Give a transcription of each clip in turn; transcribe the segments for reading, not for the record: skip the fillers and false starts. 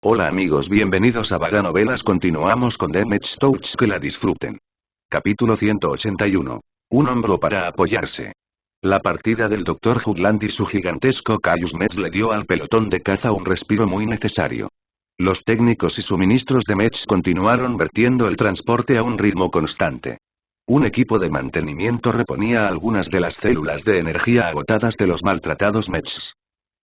Hola amigos, bienvenidos a Vaga Novelas. Continuamos con Damage Touch, que la disfruten. Capítulo 181. Un hombro para apoyarse. La partida del Dr. Hoogland y su gigantesco Caius Mech le dio al pelotón de caza un respiro muy necesario. Los técnicos y suministros de Mech continuaron vertiendo el transporte a un ritmo constante. Un equipo de mantenimiento reponía algunas de las células de energía agotadas de los maltratados Mechs.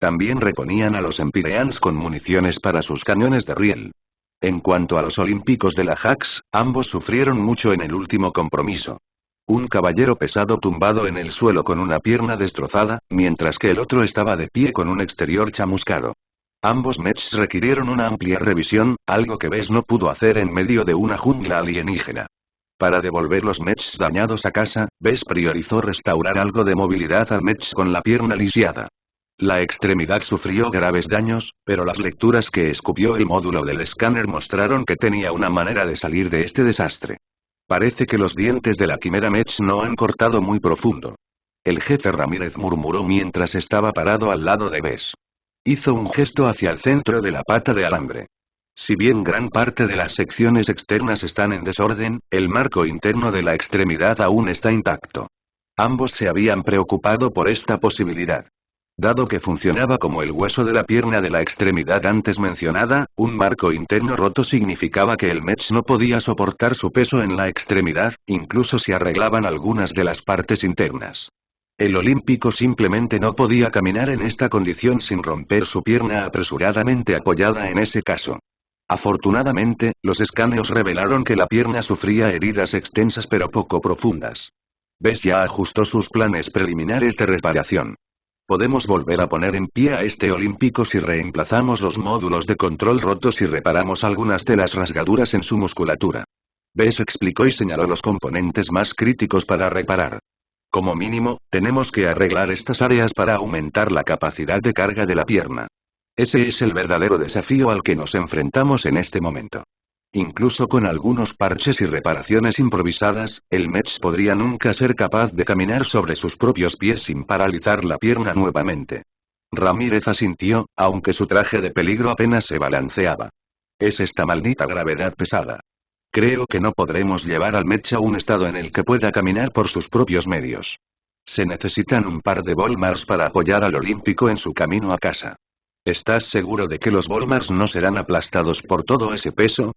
También reponían a los Empyreans con municiones para sus cañones de riel. En cuanto a los olímpicos de la Hax, ambos sufrieron mucho en el último compromiso. Un caballero pesado tumbado en el suelo con una pierna destrozada, mientras que el otro estaba de pie con un exterior chamuscado. Ambos Mechs requirieron una amplia revisión, algo que Bes no pudo hacer en medio de una jungla alienígena. Para devolver los Mechs dañados a casa, Bes priorizó restaurar algo de movilidad al Mech con la pierna lisiada. La extremidad sufrió graves daños, pero las lecturas que escupió el módulo del escáner mostraron que tenía una manera de salir de este desastre. Parece que los dientes de la quimera Mech no han cortado muy profundo. El jefe Ramírez murmuró mientras estaba parado al lado de Bes. Hizo un gesto hacia el centro de la pata de alambre. Si bien gran parte de las secciones externas están en desorden, el marco interno de la extremidad aún está intacto. Ambos se habían preocupado por esta posibilidad. Dado que funcionaba como el hueso de la pierna de la extremidad antes mencionada, un marco interno roto significaba que el Mech no podía soportar su peso en la extremidad, incluso si arreglaban algunas de las partes internas. El olímpico simplemente no podía caminar en esta condición sin romper su pierna apresuradamente apoyada en ese caso. Afortunadamente, los escaneos revelaron que la pierna sufría heridas extensas pero poco profundas. Bes ya ajustó sus planes preliminares de reparación. Podemos volver a poner en pie a este olímpico si reemplazamos los módulos de control rotos y reparamos algunas de las rasgaduras en su musculatura. Bes explicó y señaló los componentes más críticos para reparar. Como mínimo, tenemos que arreglar estas áreas para aumentar la capacidad de carga de la pierna. Ese es el verdadero desafío al que nos enfrentamos en este momento. Incluso con algunos parches y reparaciones improvisadas, el Mech podría nunca ser capaz de caminar sobre sus propios pies sin paralizar la pierna nuevamente. Ramírez asintió, aunque su traje de peligro apenas se balanceaba. Es esta maldita gravedad pesada. Creo que no podremos llevar al Mech a un estado en el que pueda caminar por sus propios medios. Se necesitan un par de Volmars para apoyar al olímpico en su camino a casa. ¿Estás seguro de que los Volmars no serán aplastados por todo ese peso?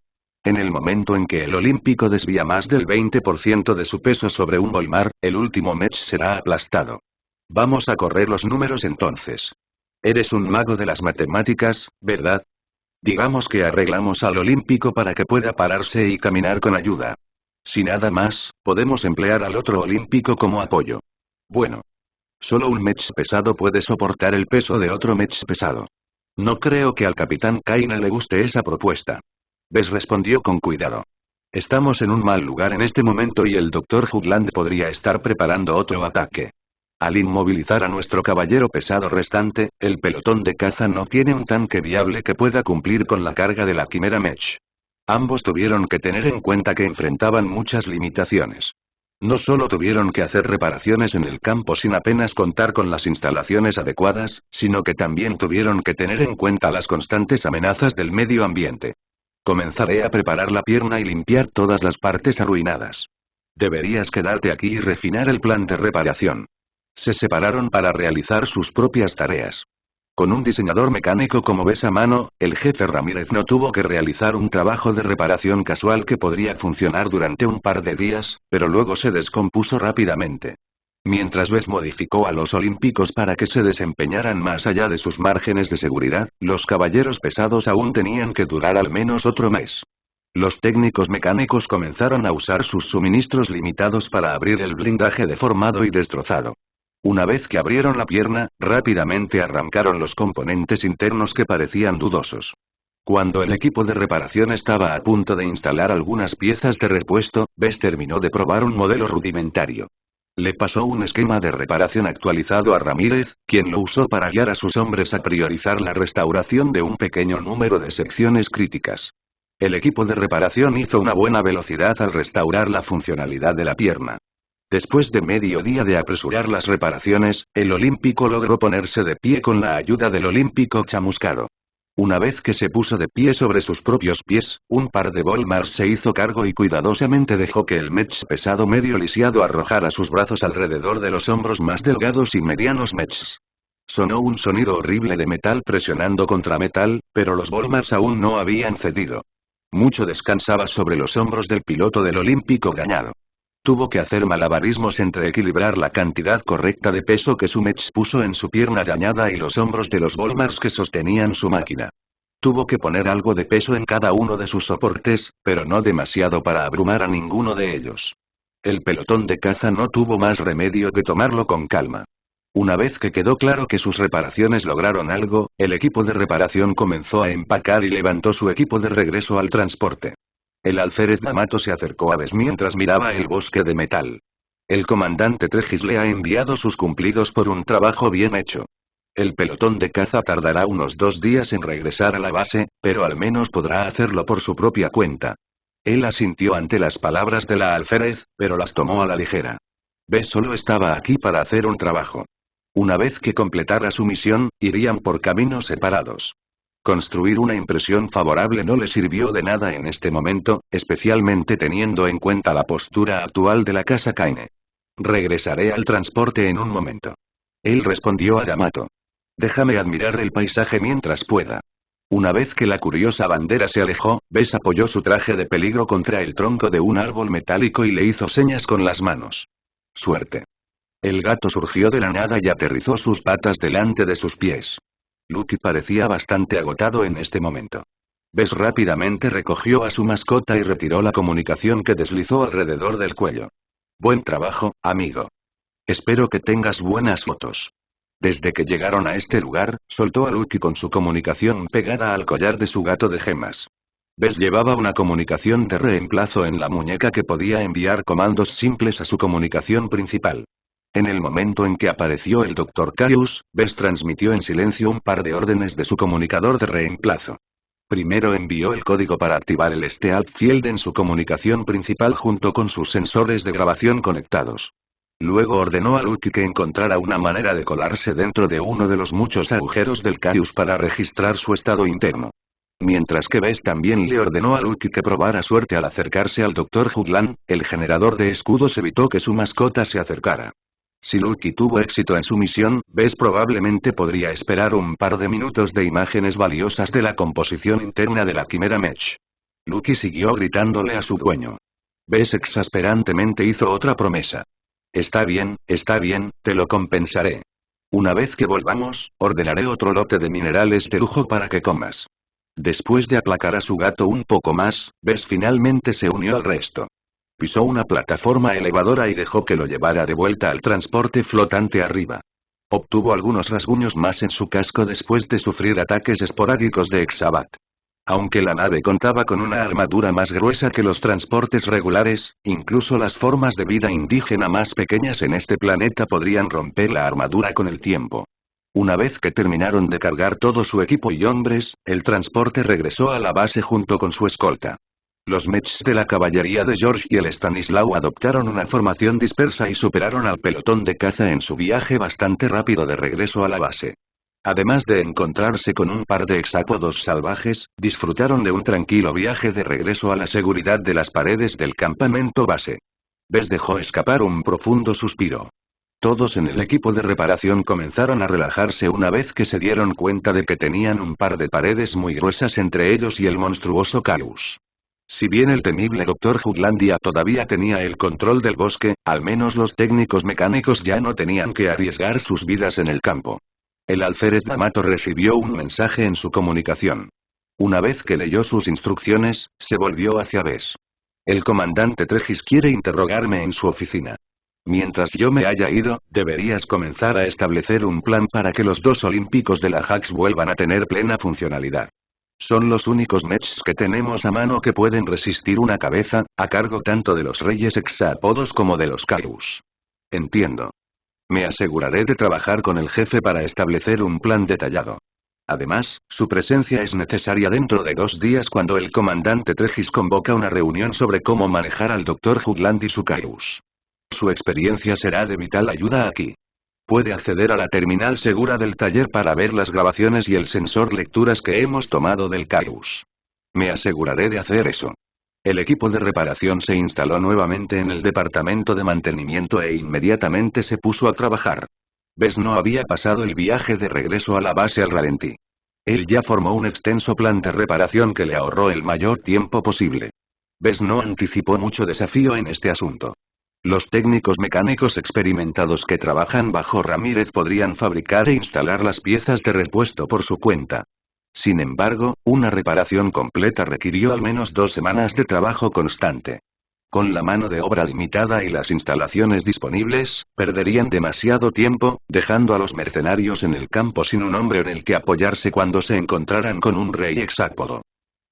En el momento en que el olímpico desvía más del 20% de su peso sobre un Volmar, el último Mech será aplastado. Vamos a correr los números entonces. Eres un mago de las matemáticas, ¿verdad? Digamos que arreglamos al olímpico para que pueda pararse y caminar con ayuda. Si nada más, podemos emplear al otro olímpico como apoyo. Bueno. Solo un Mech pesado puede soportar el peso de otro Mech pesado. No creo que al capitán Kaina le guste esa propuesta. Bes respondió con cuidado. Estamos en un mal lugar en este momento y el Dr. Hoogland podría estar preparando otro ataque. Al inmovilizar a nuestro caballero pesado restante, el pelotón de caza no tiene un tanque viable que pueda cumplir con la carga de la quimera Mech. Ambos tuvieron que tener en cuenta que enfrentaban muchas limitaciones. No solo tuvieron que hacer reparaciones en el campo sin apenas contar con las instalaciones adecuadas, sino que también tuvieron que tener en cuenta las constantes amenazas del medio ambiente. Comenzaré a preparar la pierna y limpiar todas las partes arruinadas. Deberías quedarte aquí y refinar el plan de reparación. Se separaron para realizar sus propias tareas. Con un diseñador mecánico como Bes a mano, el jefe Ramírez no tuvo que realizar un trabajo de reparación casual que podría funcionar durante un par de días, pero luego se descompuso rápidamente. Mientras Bes modificó a los olímpicos para que se desempeñaran más allá de sus márgenes de seguridad, los caballeros pesados aún tenían que durar al menos otro mes. Los técnicos mecánicos comenzaron a usar sus suministros limitados para abrir el blindaje deformado y destrozado. Una vez que abrieron la pierna, rápidamente arrancaron los componentes internos que parecían dudosos. Cuando el equipo de reparación estaba a punto de instalar algunas piezas de repuesto, Bes terminó de probar un modelo rudimentario. Le pasó un esquema de reparación actualizado a Ramírez, quien lo usó para guiar a sus hombres a priorizar la restauración de un pequeño número de secciones críticas. El equipo de reparación hizo una buena velocidad al restaurar la funcionalidad de la pierna. Después de medio día de apresurar las reparaciones, el olímpico logró ponerse de pie con la ayuda del olímpico chamuscado. Una vez que se puso de pie sobre sus propios pies, un par de Volmars se hizo cargo y cuidadosamente dejó que el mech pesado medio lisiado arrojara sus brazos alrededor de los hombros más delgados y medianos mechs. Sonó un sonido horrible de metal presionando contra metal, pero los Volmars aún no habían cedido. Mucho descansaba sobre los hombros del piloto del Olímpico Gañado. Tuvo que hacer malabarismos entre equilibrar la cantidad correcta de peso que su mech puso en su pierna dañada y los hombros de los Volmars que sostenían su máquina. Tuvo que poner algo de peso en cada uno de sus soportes, pero no demasiado para abrumar a ninguno de ellos. El pelotón de caza no tuvo más remedio que tomarlo con calma. Una vez que quedó claro que sus reparaciones lograron algo, el equipo de reparación comenzó a empacar y levantó su equipo de regreso al transporte. El alférez D'Amato se acercó a Bess mientras miraba el bosque de metal. El comandante Trejis le ha enviado sus cumplidos por un trabajo bien hecho. El pelotón de caza tardará unos 2 días en regresar a la base, pero al menos podrá hacerlo por su propia cuenta. Él asintió ante las palabras de la alférez, pero las tomó a la ligera. Bess solo estaba aquí para hacer un trabajo. Una vez que completara su misión, irían por caminos separados. Construir una impresión favorable no le sirvió de nada en este momento, especialmente teniendo en cuenta la postura actual de la casa Kaine. Regresaré al transporte en un momento. Él respondió a D'Amato. Déjame admirar el paisaje mientras pueda. Una vez que la curiosa bandera se alejó, Bess apoyó su traje de peligro contra el tronco de un árbol metálico y le hizo señas con las manos. Suerte. El gato surgió de la nada y aterrizó sus patas delante de sus pies. Lucky parecía bastante agotado en este momento. Bess rápidamente recogió a su mascota y retiró la comunicación que deslizó alrededor del cuello. Buen trabajo, amigo. Espero que tengas buenas fotos. Desde que llegaron a este lugar, soltó a Lucky con su comunicación pegada al collar de su gato de gemas. Bess llevaba una comunicación de reemplazo en la muñeca que podía enviar comandos simples a su comunicación principal. En el momento en que apareció el Dr. Caius, Bess transmitió en silencio un par de órdenes de su comunicador de reemplazo. Primero envió el código para activar el Stealth Field en su comunicación principal junto con sus sensores de grabación conectados. Luego ordenó a Lucky que encontrara una manera de colarse dentro de uno de los muchos agujeros del Caius para registrar su estado interno. Mientras que Bess también le ordenó a Lucky que probara suerte al acercarse al Dr. Hoagland, el generador de escudos evitó que su mascota se acercara. Si Lucky tuvo éxito en su misión, Bess probablemente podría esperar un par de minutos de imágenes valiosas de la composición interna de la Quimera Mech. Lucky siguió gritándole a su dueño. Bess exasperantemente hizo otra promesa. Está bien, te lo compensaré. Una vez que volvamos, ordenaré otro lote de minerales de lujo para que comas. Después de aplacar a su gato un poco más, Bess finalmente se unió al resto. Pisó una plataforma elevadora y dejó que lo llevara de vuelta al transporte flotante arriba. Obtuvo algunos rasguños más en su casco después de sufrir ataques esporádicos de Exabat. Aunque la nave contaba con una armadura más gruesa que los transportes regulares, incluso las formas de vida indígena más pequeñas en este planeta podrían romper la armadura con el tiempo. Una vez que terminaron de cargar todo su equipo y hombres, el transporte regresó a la base junto con su escolta. Los mechs de la caballería de George y el Stanislaw adoptaron una formación dispersa y superaron al pelotón de caza en su viaje bastante rápido de regreso a la base. Además de encontrarse con un par de hexápodos salvajes, disfrutaron de un tranquilo viaje de regreso a la seguridad de las paredes del campamento base. Bess dejó escapar un profundo suspiro. Todos en el equipo de reparación comenzaron a relajarse una vez que se dieron cuenta de que tenían un par de paredes muy gruesas entre ellos y el monstruoso Caius. Si bien el temible Dr. Hoaglandia todavía tenía el control del bosque, al menos los técnicos mecánicos ya no tenían que arriesgar sus vidas en el campo. El alférez D'Amato recibió un mensaje en su comunicación. Una vez que leyó sus instrucciones, se volvió hacia Bess. El comandante Trejis quiere interrogarme en su oficina. Mientras yo me haya ido, deberías comenzar a establecer un plan para que los 2 olímpicos de la Hax vuelvan a tener plena funcionalidad. Son los únicos mechs que tenemos a mano que pueden resistir una cabeza, a cargo tanto de los reyes hexápodos como de los Caius. Entiendo. Me aseguraré de trabajar con el jefe para establecer un plan detallado. Además, su presencia es necesaria dentro de 2 días cuando el comandante Trejis convoca una reunión sobre cómo manejar al Dr. Hoagland y su Caius. Su experiencia será de vital ayuda aquí. Puede acceder a la terminal segura del taller para ver las grabaciones y el sensor lecturas que hemos tomado del Kaius. Me aseguraré de hacer eso. El equipo de reparación se instaló nuevamente en el departamento de mantenimiento e inmediatamente se puso a trabajar. Bess no había pasado el viaje de regreso a la base al ralentí. Él ya formó un extenso plan de reparación que le ahorró el mayor tiempo posible. Bess no anticipó mucho desafío en este asunto. Los técnicos mecánicos experimentados que trabajan bajo Ramírez podrían fabricar e instalar las piezas de repuesto por su cuenta. Sin embargo, una reparación completa requirió al menos 2 semanas de trabajo constante. Con la mano de obra limitada y las instalaciones disponibles, perderían demasiado tiempo, dejando a los mercenarios en el campo sin un hombre en el que apoyarse cuando se encontraran con un rey hexápodo.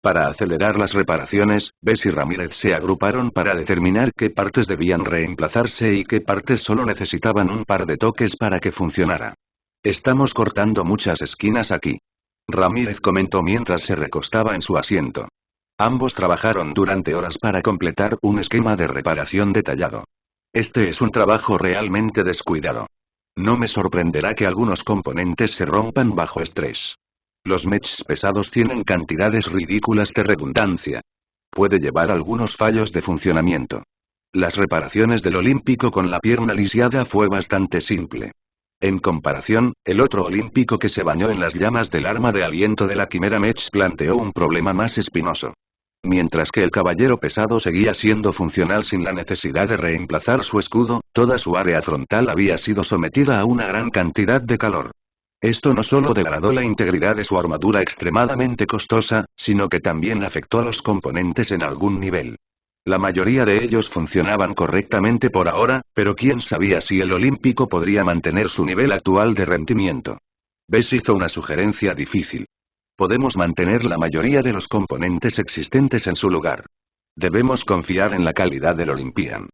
Para acelerar las reparaciones, Bess y Ramírez se agruparon para determinar qué partes debían reemplazarse y qué partes solo necesitaban un par de toques para que funcionara. Estamos cortando muchas esquinas aquí. Ramírez comentó mientras se recostaba en su asiento. Ambos trabajaron durante horas para completar un esquema de reparación detallado. Este es un trabajo realmente descuidado. No me sorprenderá que algunos componentes se rompan bajo estrés. Los mechs pesados tienen cantidades ridículas de redundancia. Puede llevar algunos fallos de funcionamiento. Las reparaciones del Olímpico con la pierna lisiada fue bastante simple. En comparación, el otro olímpico que se bañó en las llamas del arma de aliento de la Quimera Mech planteó un problema más espinoso. Mientras que el caballero pesado seguía siendo funcional sin la necesidad de reemplazar su escudo, toda su área frontal había sido sometida a una gran cantidad de calor. Esto no solo degradó la integridad de su armadura extremadamente costosa, sino que también afectó a los componentes en algún nivel. La mayoría de ellos funcionaban correctamente por ahora, pero quién sabía si el Olímpico podría mantener su nivel actual de rendimiento. Bess hizo una sugerencia difícil. Podemos mantener la mayoría de los componentes existentes en su lugar. Debemos confiar en la calidad del Olympian.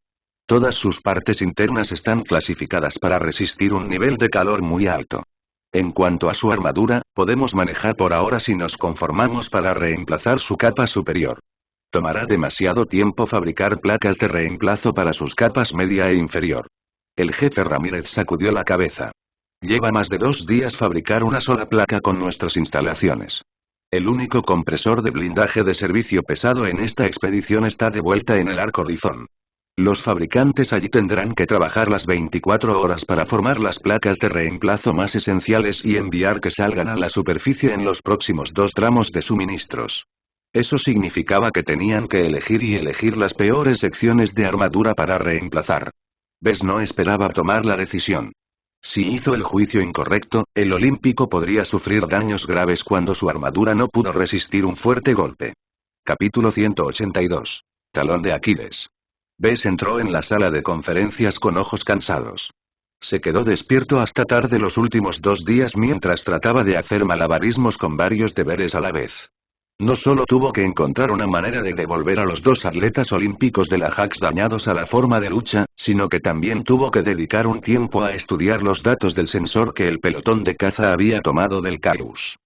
Todas sus partes internas están clasificadas para resistir un nivel de calor muy alto. En cuanto a su armadura, podemos manejar por ahora si nos conformamos para reemplazar su capa superior. Tomará demasiado tiempo fabricar placas de reemplazo para sus capas media e inferior. El jefe Ramírez sacudió la cabeza. Lleva más de 2 días fabricar una sola placa con nuestras instalaciones. El único compresor de blindaje de servicio pesado en esta expedición está de vuelta en el Arco Rizón. Los fabricantes allí tendrán que trabajar las 24 horas para formar las placas de reemplazo más esenciales y enviar que salgan a la superficie en los próximos 2 tramos de suministros. Eso significaba que tenían que elegir las peores secciones de armadura para reemplazar. Bess no esperaba tomar la decisión. Si hizo el juicio incorrecto, el Olímpico podría sufrir daños graves cuando su armadura no pudo resistir un fuerte golpe. Capítulo 182. Talón de Aquiles. Bess entró en la sala de conferencias con ojos cansados. Se quedó despierto hasta tarde los últimos 2 días mientras trataba de hacer malabarismos con varios deberes a la vez. No solo tuvo que encontrar una manera de devolver a los 2 atletas olímpicos de la Hax dañados a la forma de lucha, sino que también tuvo que dedicar un tiempo a estudiar los datos del sensor que el pelotón de caza había tomado del Kaius.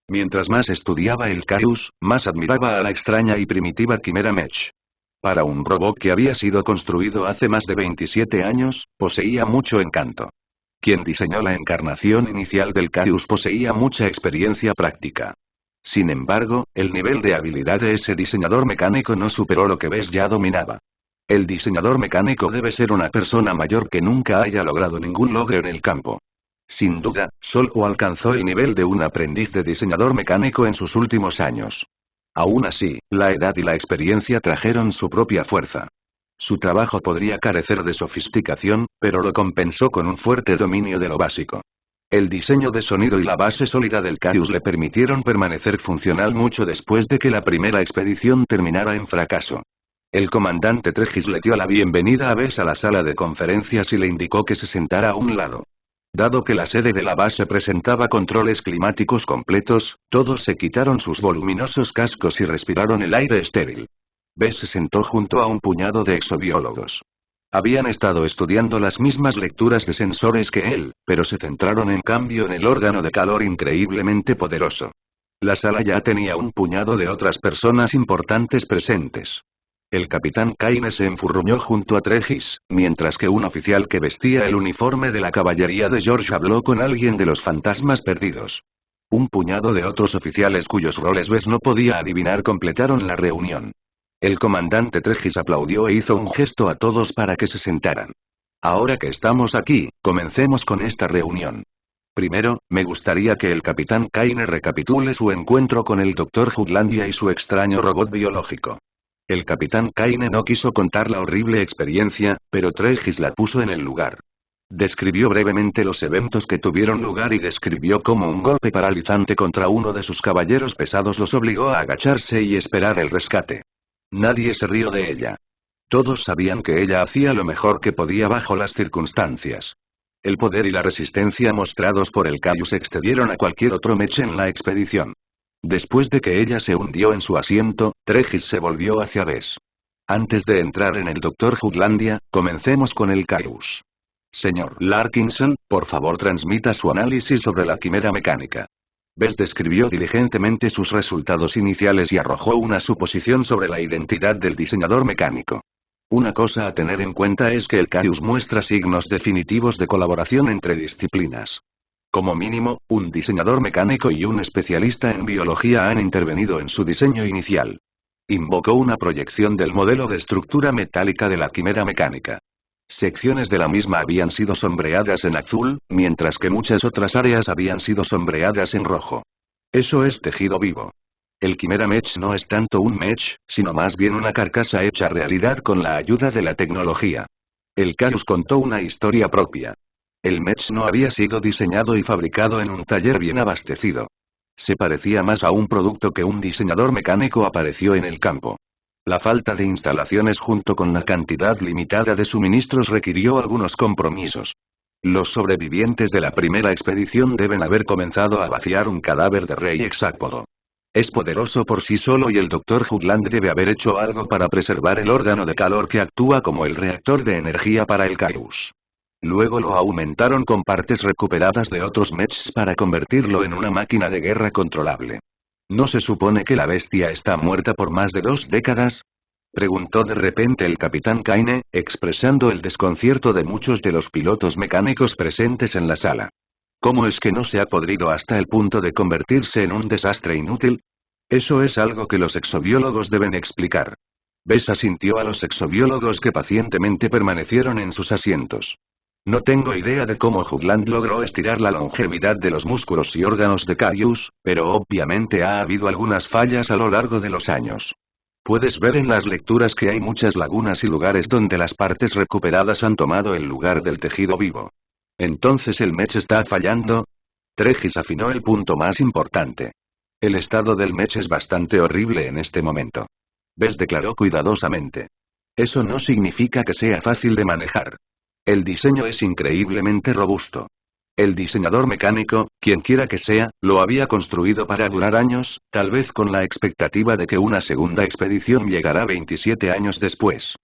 Mientras más estudiaba el Kaius, más admiraba a la extraña y primitiva Quimera Mech. Para un robot que había sido construido hace más de 27 años, poseía mucho encanto. Quien diseñó la encarnación inicial del Kaius poseía mucha experiencia práctica. Sin embargo, el nivel de habilidad de ese diseñador mecánico no superó lo que Bess ya dominaba. El diseñador mecánico debe ser una persona mayor que nunca haya logrado ningún logro en el campo. Sin duda, solo alcanzó el nivel de un aprendiz de diseñador mecánico en sus últimos años. Aún así, la edad y la experiencia trajeron su propia fuerza. Su trabajo podría carecer de sofisticación, pero lo compensó con un fuerte dominio de lo básico. El diseño de sonido y la base sólida del Kaius le permitieron permanecer funcional mucho después de que la primera expedición terminara en fracaso. El comandante Tregis le dio la bienvenida a Bess a la sala de conferencias y le indicó que se sentara a un lado. Dado que la sede de la base presentaba controles climáticos completos, todos se quitaron sus voluminosos cascos y respiraron el aire estéril. Bess se sentó junto a un puñado de exobiólogos. Habían estado estudiando las mismas lecturas de sensores que él, pero se centraron en cambio en el órgano de calor increíblemente poderoso. La sala ya tenía un puñado de otras personas importantes presentes. El capitán Kaine se enfurruñó junto a Trejis, mientras que un oficial que vestía el uniforme de la caballería de George habló con alguien de los fantasmas perdidos. Un puñado de otros oficiales cuyos roles Bess no podía adivinar completaron la reunión. El comandante Trejis aplaudió e hizo un gesto a todos para que se sentaran. Ahora que estamos aquí, comencemos con esta reunión. Primero, me gustaría que el capitán Kaine recapitule su encuentro con el Dr. Jutlandia y su extraño robot biológico. El capitán Kaine no quiso contar la horrible experiencia, pero Trejis la puso en el lugar. Describió brevemente los eventos que tuvieron lugar y describió cómo un golpe paralizante contra uno de sus caballeros pesados los obligó a agacharse y esperar el rescate. Nadie se rió de ella. Todos sabían que ella hacía lo mejor que podía bajo las circunstancias. El poder y la resistencia mostrados por el Caius excedieron a cualquier otro mech en la expedición. Después de que ella se hundió en su asiento, Trejis se volvió hacia Bess. Antes de entrar en el Dr. Jutlandia, comencemos con el Caius. Señor Larkinson, por favor transmita su análisis sobre la quimera mecánica. Bess describió diligentemente sus resultados iniciales y arrojó una suposición sobre la identidad del diseñador mecánico. Una cosa a tener en cuenta es que el Caius muestra signos definitivos de colaboración entre disciplinas. Como mínimo, un diseñador mecánico y un especialista en biología han intervenido en su diseño inicial. Invocó una proyección del modelo de estructura metálica de la quimera mecánica. Secciones de la misma habían sido sombreadas en azul, mientras que muchas otras áreas habían sido sombreadas en rojo. Eso es tejido vivo. El Quimera Mech no es tanto un mech, sino más bien una carcasa hecha realidad con la ayuda de la tecnología. El Caius contó una historia propia. El mech no había sido diseñado y fabricado en un taller bien abastecido. Se parecía más a un producto que un diseñador mecánico apareció en el campo. La falta de instalaciones junto con la cantidad limitada de suministros requirió algunos compromisos. Los sobrevivientes de la primera expedición deben haber comenzado a vaciar un cadáver de rey hexápodo. Es poderoso por sí solo y el Dr. Jutland debe haber hecho algo para preservar el órgano de calor que actúa como el reactor de energía para el Caius. Luego lo aumentaron con partes recuperadas de otros mechs para convertirlo en una máquina de guerra controlable. ¿No se supone que la bestia está muerta por más de 2 décadas? Preguntó de repente el capitán Kaine, expresando el desconcierto de muchos de los pilotos mecánicos presentes en la sala. ¿Cómo es que no se ha podrido hasta el punto de convertirse en un desastre inútil? Eso es algo que los exobiólogos deben explicar. Bess asintió a los exobiólogos que pacientemente permanecieron en sus asientos. No tengo idea de cómo Jutland logró estirar la longevidad de los músculos y órganos de Caius, pero obviamente ha habido algunas fallas a lo largo de los años. Puedes ver en las lecturas que hay muchas lagunas y lugares donde las partes recuperadas han tomado el lugar del tejido vivo. ¿Entonces el mech está fallando? Trejis afinó el punto más importante. El estado del mech es bastante horrible en este momento. Bess declaró cuidadosamente. Eso no significa que sea fácil de manejar. El diseño es increíblemente robusto. El diseñador mecánico, quien quiera que sea, lo había construido para durar años, tal vez con la expectativa de que una segunda expedición llegará 27 años después.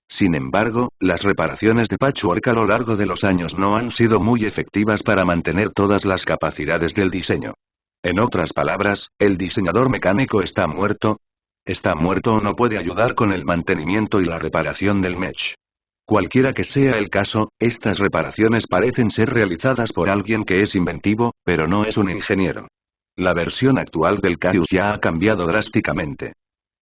Sin embargo, las reparaciones de patchwork a lo largo de los años no han sido muy efectivas para mantener todas las capacidades del diseño. En otras palabras, ¿el diseñador mecánico está muerto? Está muerto o no puede ayudar con el mantenimiento y la reparación del mech. Cualquiera que sea el caso, estas reparaciones parecen ser realizadas por alguien que es inventivo, pero no es un ingeniero. La versión actual del Caius ya ha cambiado drásticamente.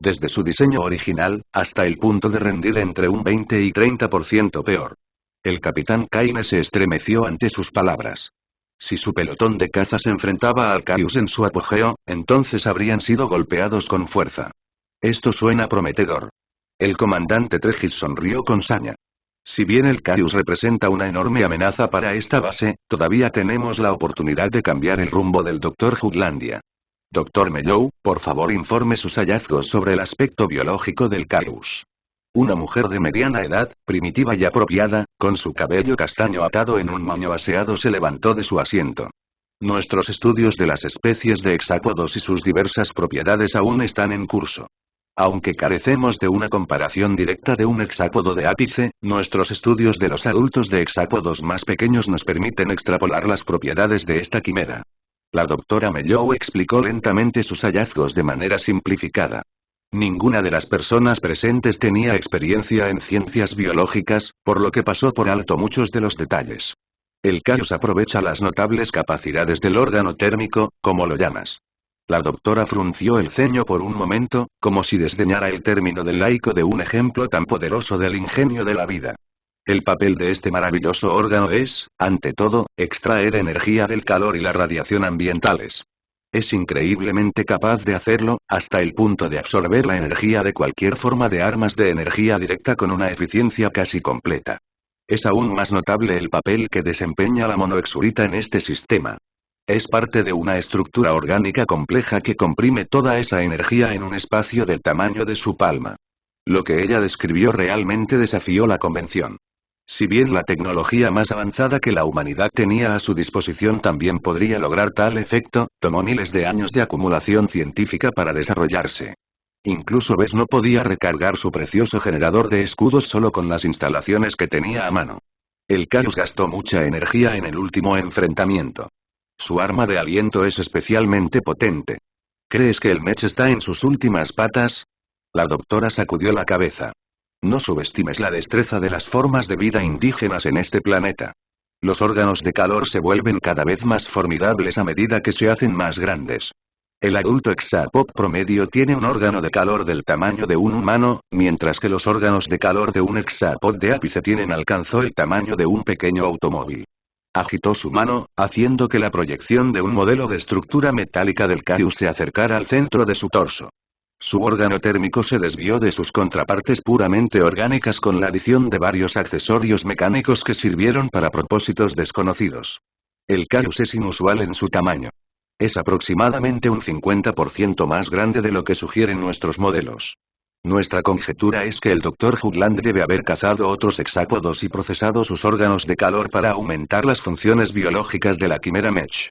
Desde su diseño original, hasta el punto de rendir entre un 20 y 30% peor. El capitán Kaine se estremeció ante sus palabras. Si su pelotón de caza se enfrentaba al Caius en su apogeo, entonces habrían sido golpeados con fuerza. Esto suena prometedor. El comandante Trejis sonrió con saña. Si bien el Caius representa una enorme amenaza para esta base, todavía tenemos la oportunidad de cambiar el rumbo del Dr. Jutlandia. Dr. Mellow, por favor informe sus hallazgos sobre el aspecto biológico del Caius. Una mujer de mediana edad, primitiva y apropiada, con su cabello castaño atado en un moño aseado se levantó de su asiento. Nuestros estudios de las especies de hexápodos y sus diversas propiedades aún están en curso. Aunque carecemos de una comparación directa de un hexápodo de ápice, nuestros estudios de los adultos de hexápodos más pequeños nos permiten extrapolar las propiedades de esta quimera. La doctora Mellow explicó lentamente sus hallazgos de manera simplificada. Ninguna de las personas presentes tenía experiencia en ciencias biológicas, por lo que pasó por alto muchos de los detalles. El Caius aprovecha las notables capacidades del órgano térmico, como lo llamas. La doctora frunció el ceño por un momento, como si desdeñara el término del laico de un ejemplo tan poderoso del ingenio de la vida. El papel de este maravilloso órgano es, ante todo, extraer energía del calor y la radiación ambientales. Es increíblemente capaz de hacerlo, hasta el punto de absorber la energía de cualquier forma de armas de energía directa con una eficiencia casi completa. Es aún más notable el papel que desempeña la monoexurita en este sistema. Es parte de una estructura orgánica compleja que comprime toda esa energía en un espacio del tamaño de su palma. Lo que ella describió realmente desafió la convención. Si bien la tecnología más avanzada que la humanidad tenía a su disposición también podría lograr tal efecto, tomó miles de años de acumulación científica para desarrollarse. Incluso Bess no podía recargar su precioso generador de escudos solo con las instalaciones que tenía a mano. El Caius gastó mucha energía en el último enfrentamiento. Su arma de aliento es especialmente potente. ¿Crees que el Mech está en sus últimas patas? La doctora sacudió la cabeza. No subestimes la destreza de las formas de vida indígenas en este planeta. Los órganos de calor se vuelven cada vez más formidables a medida que se hacen más grandes. El adulto Exapop promedio tiene un órgano de calor del tamaño de un humano, mientras que los órganos de calor de un Exapop de ápice alcanzó el tamaño de un pequeño automóvil. Agitó su mano, haciendo que la proyección de un modelo de estructura metálica del Caius se acercara al centro de su torso. Su órgano térmico se desvió de sus contrapartes puramente orgánicas con la adición de varios accesorios mecánicos que sirvieron para propósitos desconocidos. El Caius es inusual en su tamaño. Es aproximadamente un 50% más grande de lo que sugieren nuestros modelos. Nuestra conjetura es que el Dr. Hoagland debe haber cazado otros hexápodos y procesado sus órganos de calor para aumentar las funciones biológicas de la quimera Mech.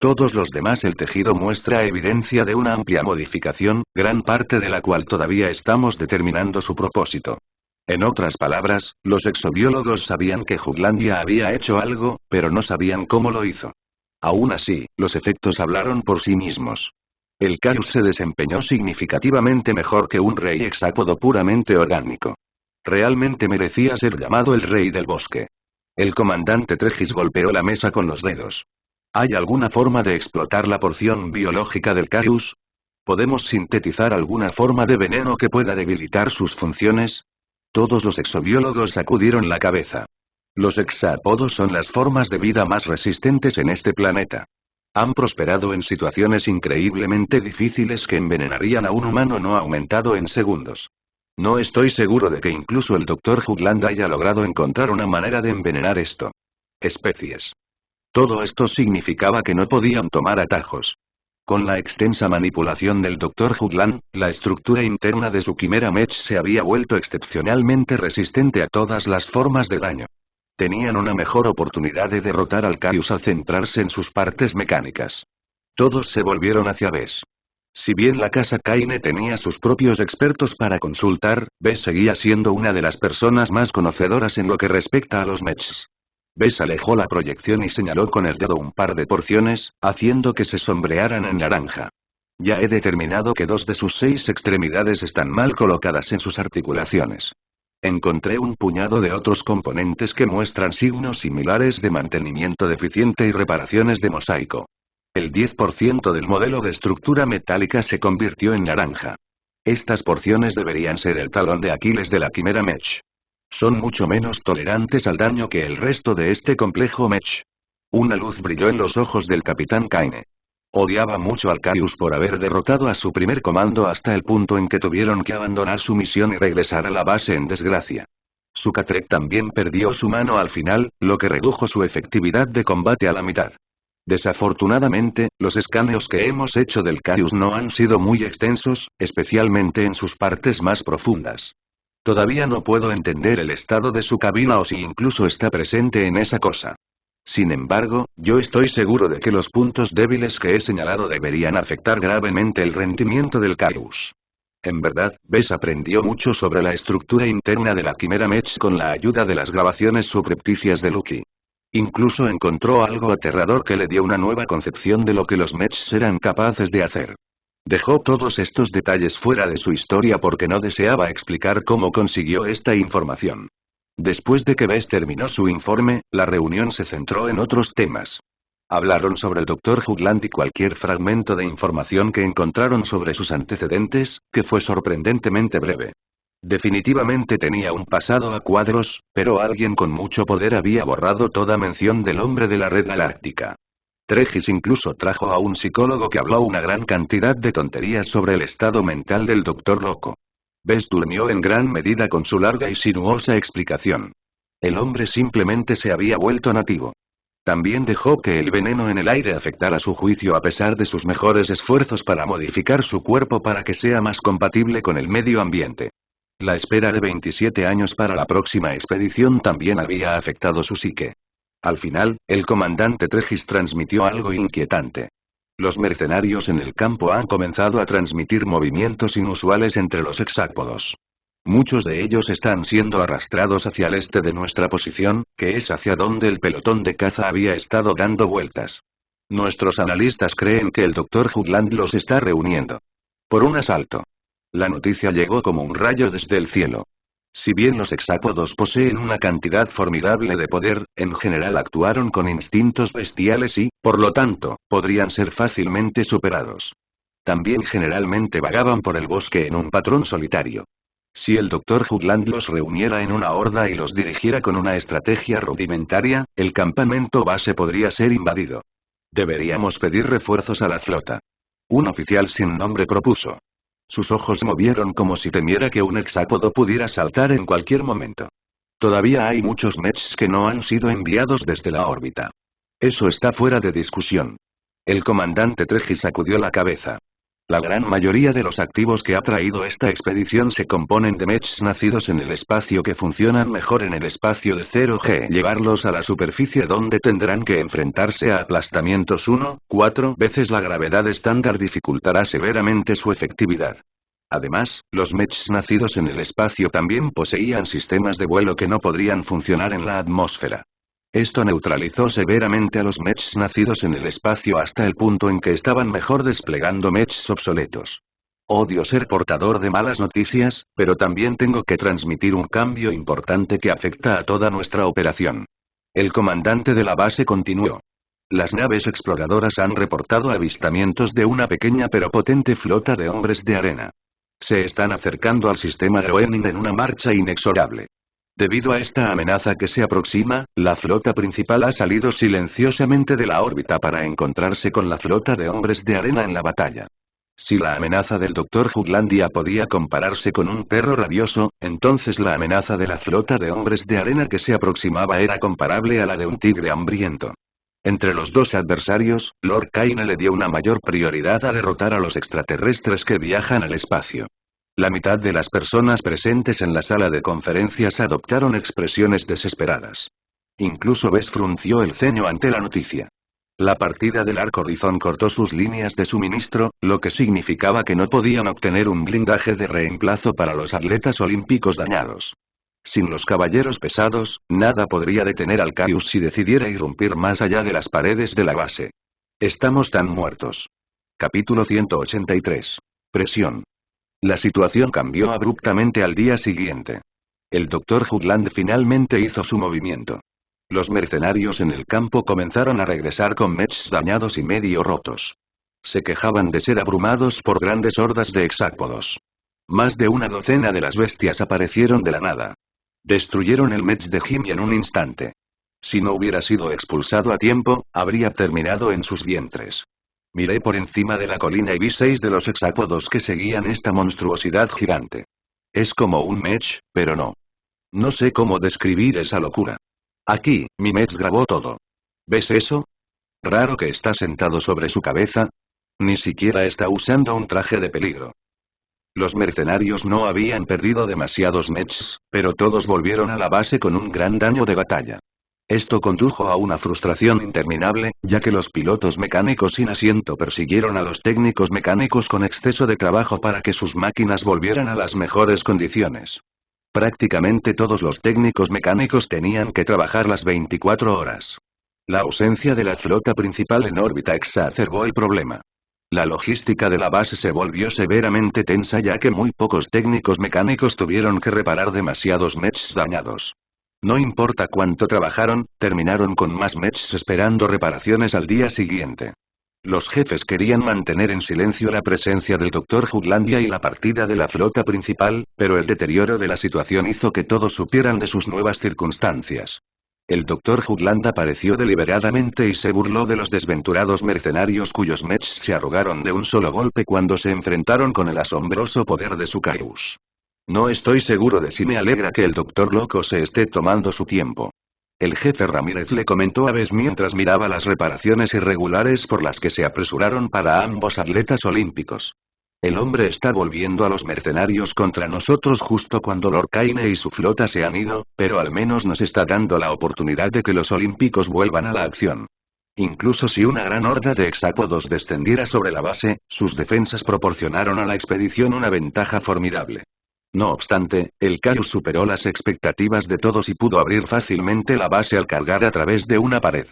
Todos los demás el tejido muestra evidencia de una amplia modificación, gran parte de la cual todavía estamos determinando su propósito. En otras palabras, los exobiólogos sabían que Hoaglandia había hecho algo, pero no sabían cómo lo hizo. Aún así, los efectos hablaron por sí mismos. El Caius se desempeñó significativamente mejor que un rey hexápodo puramente orgánico. Realmente merecía ser llamado el rey del bosque. El comandante Tregis golpeó la mesa con los dedos. ¿Hay alguna forma de explotar la porción biológica del Caius? ¿Podemos sintetizar alguna forma de veneno que pueda debilitar sus funciones? Todos los exobiólogos sacudieron la cabeza. Los hexápodos son las formas de vida más resistentes en este planeta. Han prosperado en situaciones increíblemente difíciles que envenenarían a un humano no aumentado en segundos. No estoy seguro de que incluso el Dr. Hoagland haya logrado encontrar una manera de envenenar esto. Especies. Todo esto significaba que no podían tomar atajos. Con la extensa manipulación del Dr. Hoagland, la estructura interna de su quimera Mech se había vuelto excepcionalmente resistente a todas las formas de daño. Tenían una mejor oportunidad de derrotar al Caius al centrarse en sus partes mecánicas. Todos se volvieron hacia Bess. Si bien la casa Kaine tenía sus propios expertos para consultar, Bess seguía siendo una de las personas más conocedoras en lo que respecta a los Mechs. Bess alejó la proyección y señaló con el dedo un par de porciones, haciendo que se sombrearan en naranja. Ya he determinado que 2 de sus 6 extremidades están mal colocadas en sus articulaciones. Encontré un puñado de otros componentes que muestran signos similares de mantenimiento deficiente y reparaciones de mosaico. El 10% del modelo de estructura metálica se convirtió en naranja. Estas porciones deberían ser el talón de Aquiles de la quimera Mech. Son mucho menos tolerantes al daño que el resto de este complejo Mech. Una luz brilló en los ojos del capitán Kaine. Odiaba mucho al Caius por haber derrotado a su primer comando hasta el punto en que tuvieron que abandonar su misión y regresar a la base en desgracia. Su Catrek también perdió su mano al final, lo que redujo su efectividad de combate a la mitad. Desafortunadamente, los escaneos que hemos hecho del Caius no han sido muy extensos, especialmente en sus partes más profundas. Todavía no puedo entender el estado de su cabina o si incluso está presente en esa cosa. Sin embargo, yo estoy seguro de que los puntos débiles que he señalado deberían afectar gravemente el rendimiento del Caius. En verdad, Bess aprendió mucho sobre la estructura interna de la quimera Mech con la ayuda de las grabaciones subrepticias de Lucky. Incluso encontró algo aterrador que le dio una nueva concepción de lo que los Mechs eran capaces de hacer. Dejó todos estos detalles fuera de su historia porque no deseaba explicar cómo consiguió esta información. Después de que Bess terminó su informe, la reunión se centró en otros temas. Hablaron sobre el Dr. Hoagland y cualquier fragmento de información que encontraron sobre sus antecedentes, que fue sorprendentemente breve. Definitivamente tenía un pasado a cuadros, pero alguien con mucho poder había borrado toda mención del hombre de la Red Galáctica. Trejis incluso trajo a un psicólogo que habló una gran cantidad de tonterías sobre el estado mental del Doctor Loco. Bess durmió en gran medida con su larga y sinuosa explicación. El hombre simplemente se había vuelto nativo. También dejó que el veneno en el aire afectara su juicio a pesar de sus mejores esfuerzos para modificar su cuerpo para que sea más compatible con el medio ambiente. La espera de 27 años para la próxima expedición también había afectado su psique. Al final, el comandante Trejis transmitió algo inquietante. Los mercenarios en el campo han comenzado a transmitir movimientos inusuales entre los hexápodos. Muchos de ellos están siendo arrastrados hacia el este de nuestra posición, que es hacia donde el pelotón de caza había estado dando vueltas. Nuestros analistas creen que el Dr. Hoagland los está reuniendo. Por un asalto. La noticia llegó como un rayo desde el cielo. Si bien los hexápodos poseen una cantidad formidable de poder, en general actuaron con instintos bestiales y, por lo tanto, podrían ser fácilmente superados. También generalmente vagaban por el bosque en un patrón solitario. Si el Dr. Hoagland los reuniera en una horda y los dirigiera con una estrategia rudimentaria, el campamento base podría ser invadido. Deberíamos pedir refuerzos a la flota. Un oficial sin nombre propuso. Sus ojos se movieron como si temiera que un hexápodo pudiera saltar en cualquier momento. Todavía hay muchos mechs que no han sido enviados desde la órbita. Eso está fuera de discusión. El comandante Trejis sacudió la cabeza. La gran mayoría de los activos que ha traído esta expedición se componen de mechs nacidos en el espacio que funcionan mejor en el espacio de 0G. Llevarlos a la superficie donde tendrán que enfrentarse a aplastamientos 1,4 veces la gravedad estándar dificultará severamente su efectividad. Además, los mechs nacidos en el espacio también poseían sistemas de vuelo que no podrían funcionar en la atmósfera. Esto neutralizó severamente a los mechs nacidos en el espacio hasta el punto en que estaban mejor desplegando mechs obsoletos. Odio ser portador de malas noticias, pero también tengo que transmitir un cambio importante que afecta a toda nuestra operación. El comandante de la base continuó. Las naves exploradoras han reportado avistamientos de una pequeña pero potente flota de hombres de arena. Se están acercando al sistema Groening en una marcha inexorable. Debido a esta amenaza que se aproxima, la flota principal ha salido silenciosamente de la órbita para encontrarse con la flota de hombres de arena en la batalla. Si la amenaza del Dr. Hoaglandia podía compararse con un perro rabioso, entonces la amenaza de la flota de hombres de arena que se aproximaba era comparable a la de un tigre hambriento. Entre los dos adversarios, Lord Kaine le dio una mayor prioridad a derrotar a los extraterrestres que viajan al espacio. La mitad de las personas presentes en la sala de conferencias adoptaron expresiones desesperadas. Incluso Bess frunció el ceño ante la noticia. La partida del Arco Horizon cortó sus líneas de suministro, lo que significaba que no podían obtener un blindaje de reemplazo para los atletas olímpicos dañados. Sin los caballeros pesados, nada podría detener al Caius si decidiera irrumpir más allá de las paredes de la base. Estamos tan muertos. Capítulo 183. Presión. La situación cambió abruptamente al día siguiente. El Dr. Hoagland finalmente hizo su movimiento. Los mercenarios en el campo comenzaron a regresar con mechs dañados y medio rotos. Se quejaban de ser abrumados por grandes hordas de hexápodos. Más de una docena de las bestias aparecieron de la nada. Destruyeron el mech de Jimmy en un instante. Si no hubiera sido expulsado a tiempo, habría terminado en sus vientres. Miré por encima de la colina y vi 6 de los hexápodos que seguían esta monstruosidad gigante. Es como un mech, pero no. No sé cómo describir esa locura. Aquí, mi mech grabó todo. ¿Ves eso? Raro que está sentado sobre su cabeza. Ni siquiera está usando un traje de peligro. Los mercenarios no habían perdido demasiados mechs, pero todos volvieron a la base con un gran daño de batalla. Esto condujo a una frustración interminable, ya que los pilotos mecánicos sin asiento persiguieron a los técnicos mecánicos con exceso de trabajo para que sus máquinas volvieran a las mejores condiciones. Prácticamente todos los técnicos mecánicos tenían que trabajar las 24 horas. La ausencia de la flota principal en órbita exacerbó el problema. La logística de la base se volvió severamente tensa ya que muy pocos técnicos mecánicos tuvieron que reparar demasiados mechs dañados. No importa cuánto trabajaron, terminaron con más mechs esperando reparaciones al día siguiente. Los jefes querían mantener en silencio la presencia del Dr. Jutlandia y la partida de la flota principal, pero el deterioro de la situación hizo que todos supieran de sus nuevas circunstancias. El Dr. Jutland apareció deliberadamente y se burló de los desventurados mercenarios cuyos mechs se arrugaron de un solo golpe cuando se enfrentaron con el asombroso poder de su Kaius. No estoy seguro de si me alegra que el Doctor Loco se esté tomando su tiempo. El jefe Ramírez le comentó a Bess mientras miraba las reparaciones irregulares por las que se apresuraron para ambos atletas olímpicos. El hombre está volviendo a los mercenarios contra nosotros justo cuando Lord Kaine y su flota se han ido, pero al menos nos está dando la oportunidad de que los olímpicos vuelvan a la acción. Incluso si una gran horda de hexápodos descendiera sobre la base, sus defensas proporcionaron a la expedición una ventaja formidable. No obstante, el Kaius superó las expectativas de todos y pudo abrir fácilmente la base al cargar a través de una pared.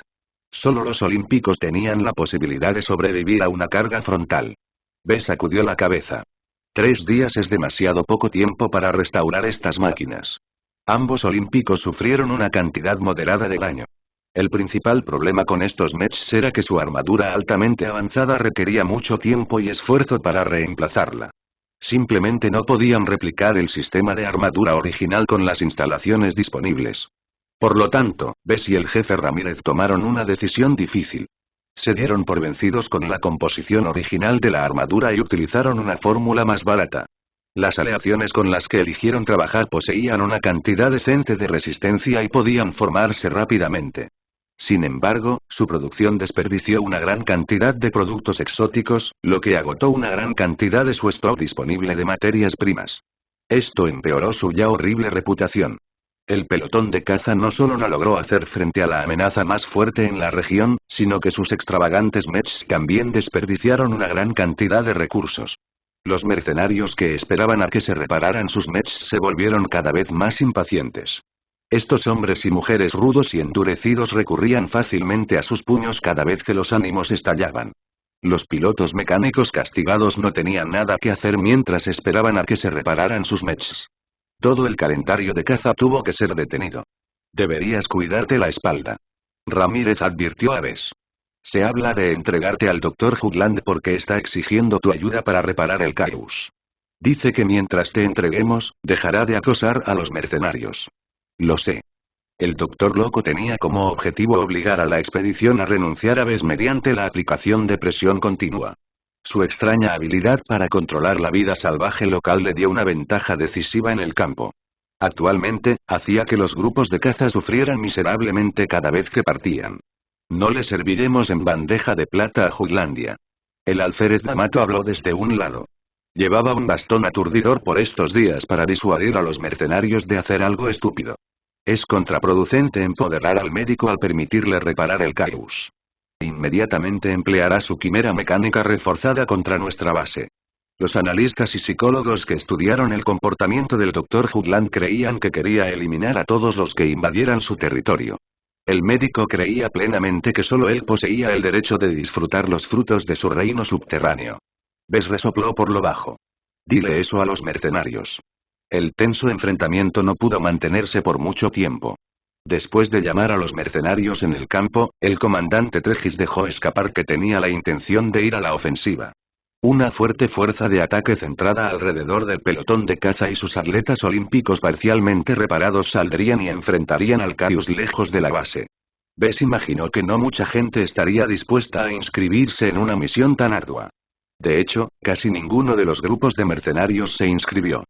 Solo los olímpicos tenían la posibilidad de sobrevivir a una carga frontal. Bess sacudió la cabeza. 3 días es demasiado poco tiempo para restaurar estas máquinas. Ambos olímpicos sufrieron una cantidad moderada de daño. El principal problema con estos mechs era que su armadura altamente avanzada requería mucho tiempo y esfuerzo para reemplazarla. Simplemente no podían replicar el sistema de armadura original con las instalaciones disponibles. Por lo tanto, Bess y el jefe Ramírez tomaron una decisión difícil. Se dieron por vencidos con la composición original de la armadura y utilizaron una fórmula más barata. Las aleaciones con las que eligieron trabajar poseían una cantidad decente de resistencia y podían formarse rápidamente. Sin embargo, su producción desperdició una gran cantidad de productos exóticos, lo que agotó una gran cantidad de su stock disponible de materias primas. Esto empeoró su ya horrible reputación. El pelotón de caza no solo no logró hacer frente a la amenaza más fuerte en la región, sino que sus extravagantes mechs también desperdiciaron una gran cantidad de recursos. Los mercenarios que esperaban a que se repararan sus mechs se volvieron cada vez más impacientes. Estos hombres y mujeres rudos y endurecidos recurrían fácilmente a sus puños cada vez que los ánimos estallaban. Los pilotos mecánicos castigados no tenían nada que hacer mientras esperaban a que se repararan sus mechs. Todo el calendario de caza tuvo que ser detenido. Deberías cuidarte la espalda. Ramírez advirtió a Bess. Se habla de entregarte al Dr. Jutland porque está exigiendo tu ayuda para reparar el Kaius. Dice que mientras te entreguemos, dejará de acosar a los mercenarios. Lo sé. El Doctor Loco tenía como objetivo obligar a la expedición a renunciar a Bess mediante la aplicación de presión continua. Su extraña habilidad para controlar la vida salvaje local le dio una ventaja decisiva en el campo. Actualmente, hacía que los grupos de caza sufrieran miserablemente cada vez que partían. No le serviremos en bandeja de plata a Jutlandia. El alférez D'Amato habló desde un lado. Llevaba un bastón aturdidor por estos días para disuadir a los mercenarios de hacer algo estúpido. Es contraproducente empoderar al médico al permitirle reparar el Kaius. Inmediatamente empleará su quimera mecánica reforzada contra nuestra base. Los analistas y psicólogos que estudiaron el comportamiento del Dr. Jutland creían que quería eliminar a todos los que invadieran su territorio. El médico creía plenamente que solo él poseía el derecho de disfrutar los frutos de su reino subterráneo. Bess resopló por lo bajo. Dile eso a los mercenarios. El tenso enfrentamiento no pudo mantenerse por mucho tiempo. Después de llamar a los mercenarios en el campo, el comandante Tregis dejó escapar que tenía la intención de ir a la ofensiva. Una fuerte fuerza de ataque centrada alrededor del pelotón de caza y sus atletas olímpicos parcialmente reparados saldrían y enfrentarían al Kaius lejos de la base. Bess imaginó que no mucha gente estaría dispuesta a inscribirse en una misión tan ardua. De hecho, casi ninguno de los grupos de mercenarios se inscribió.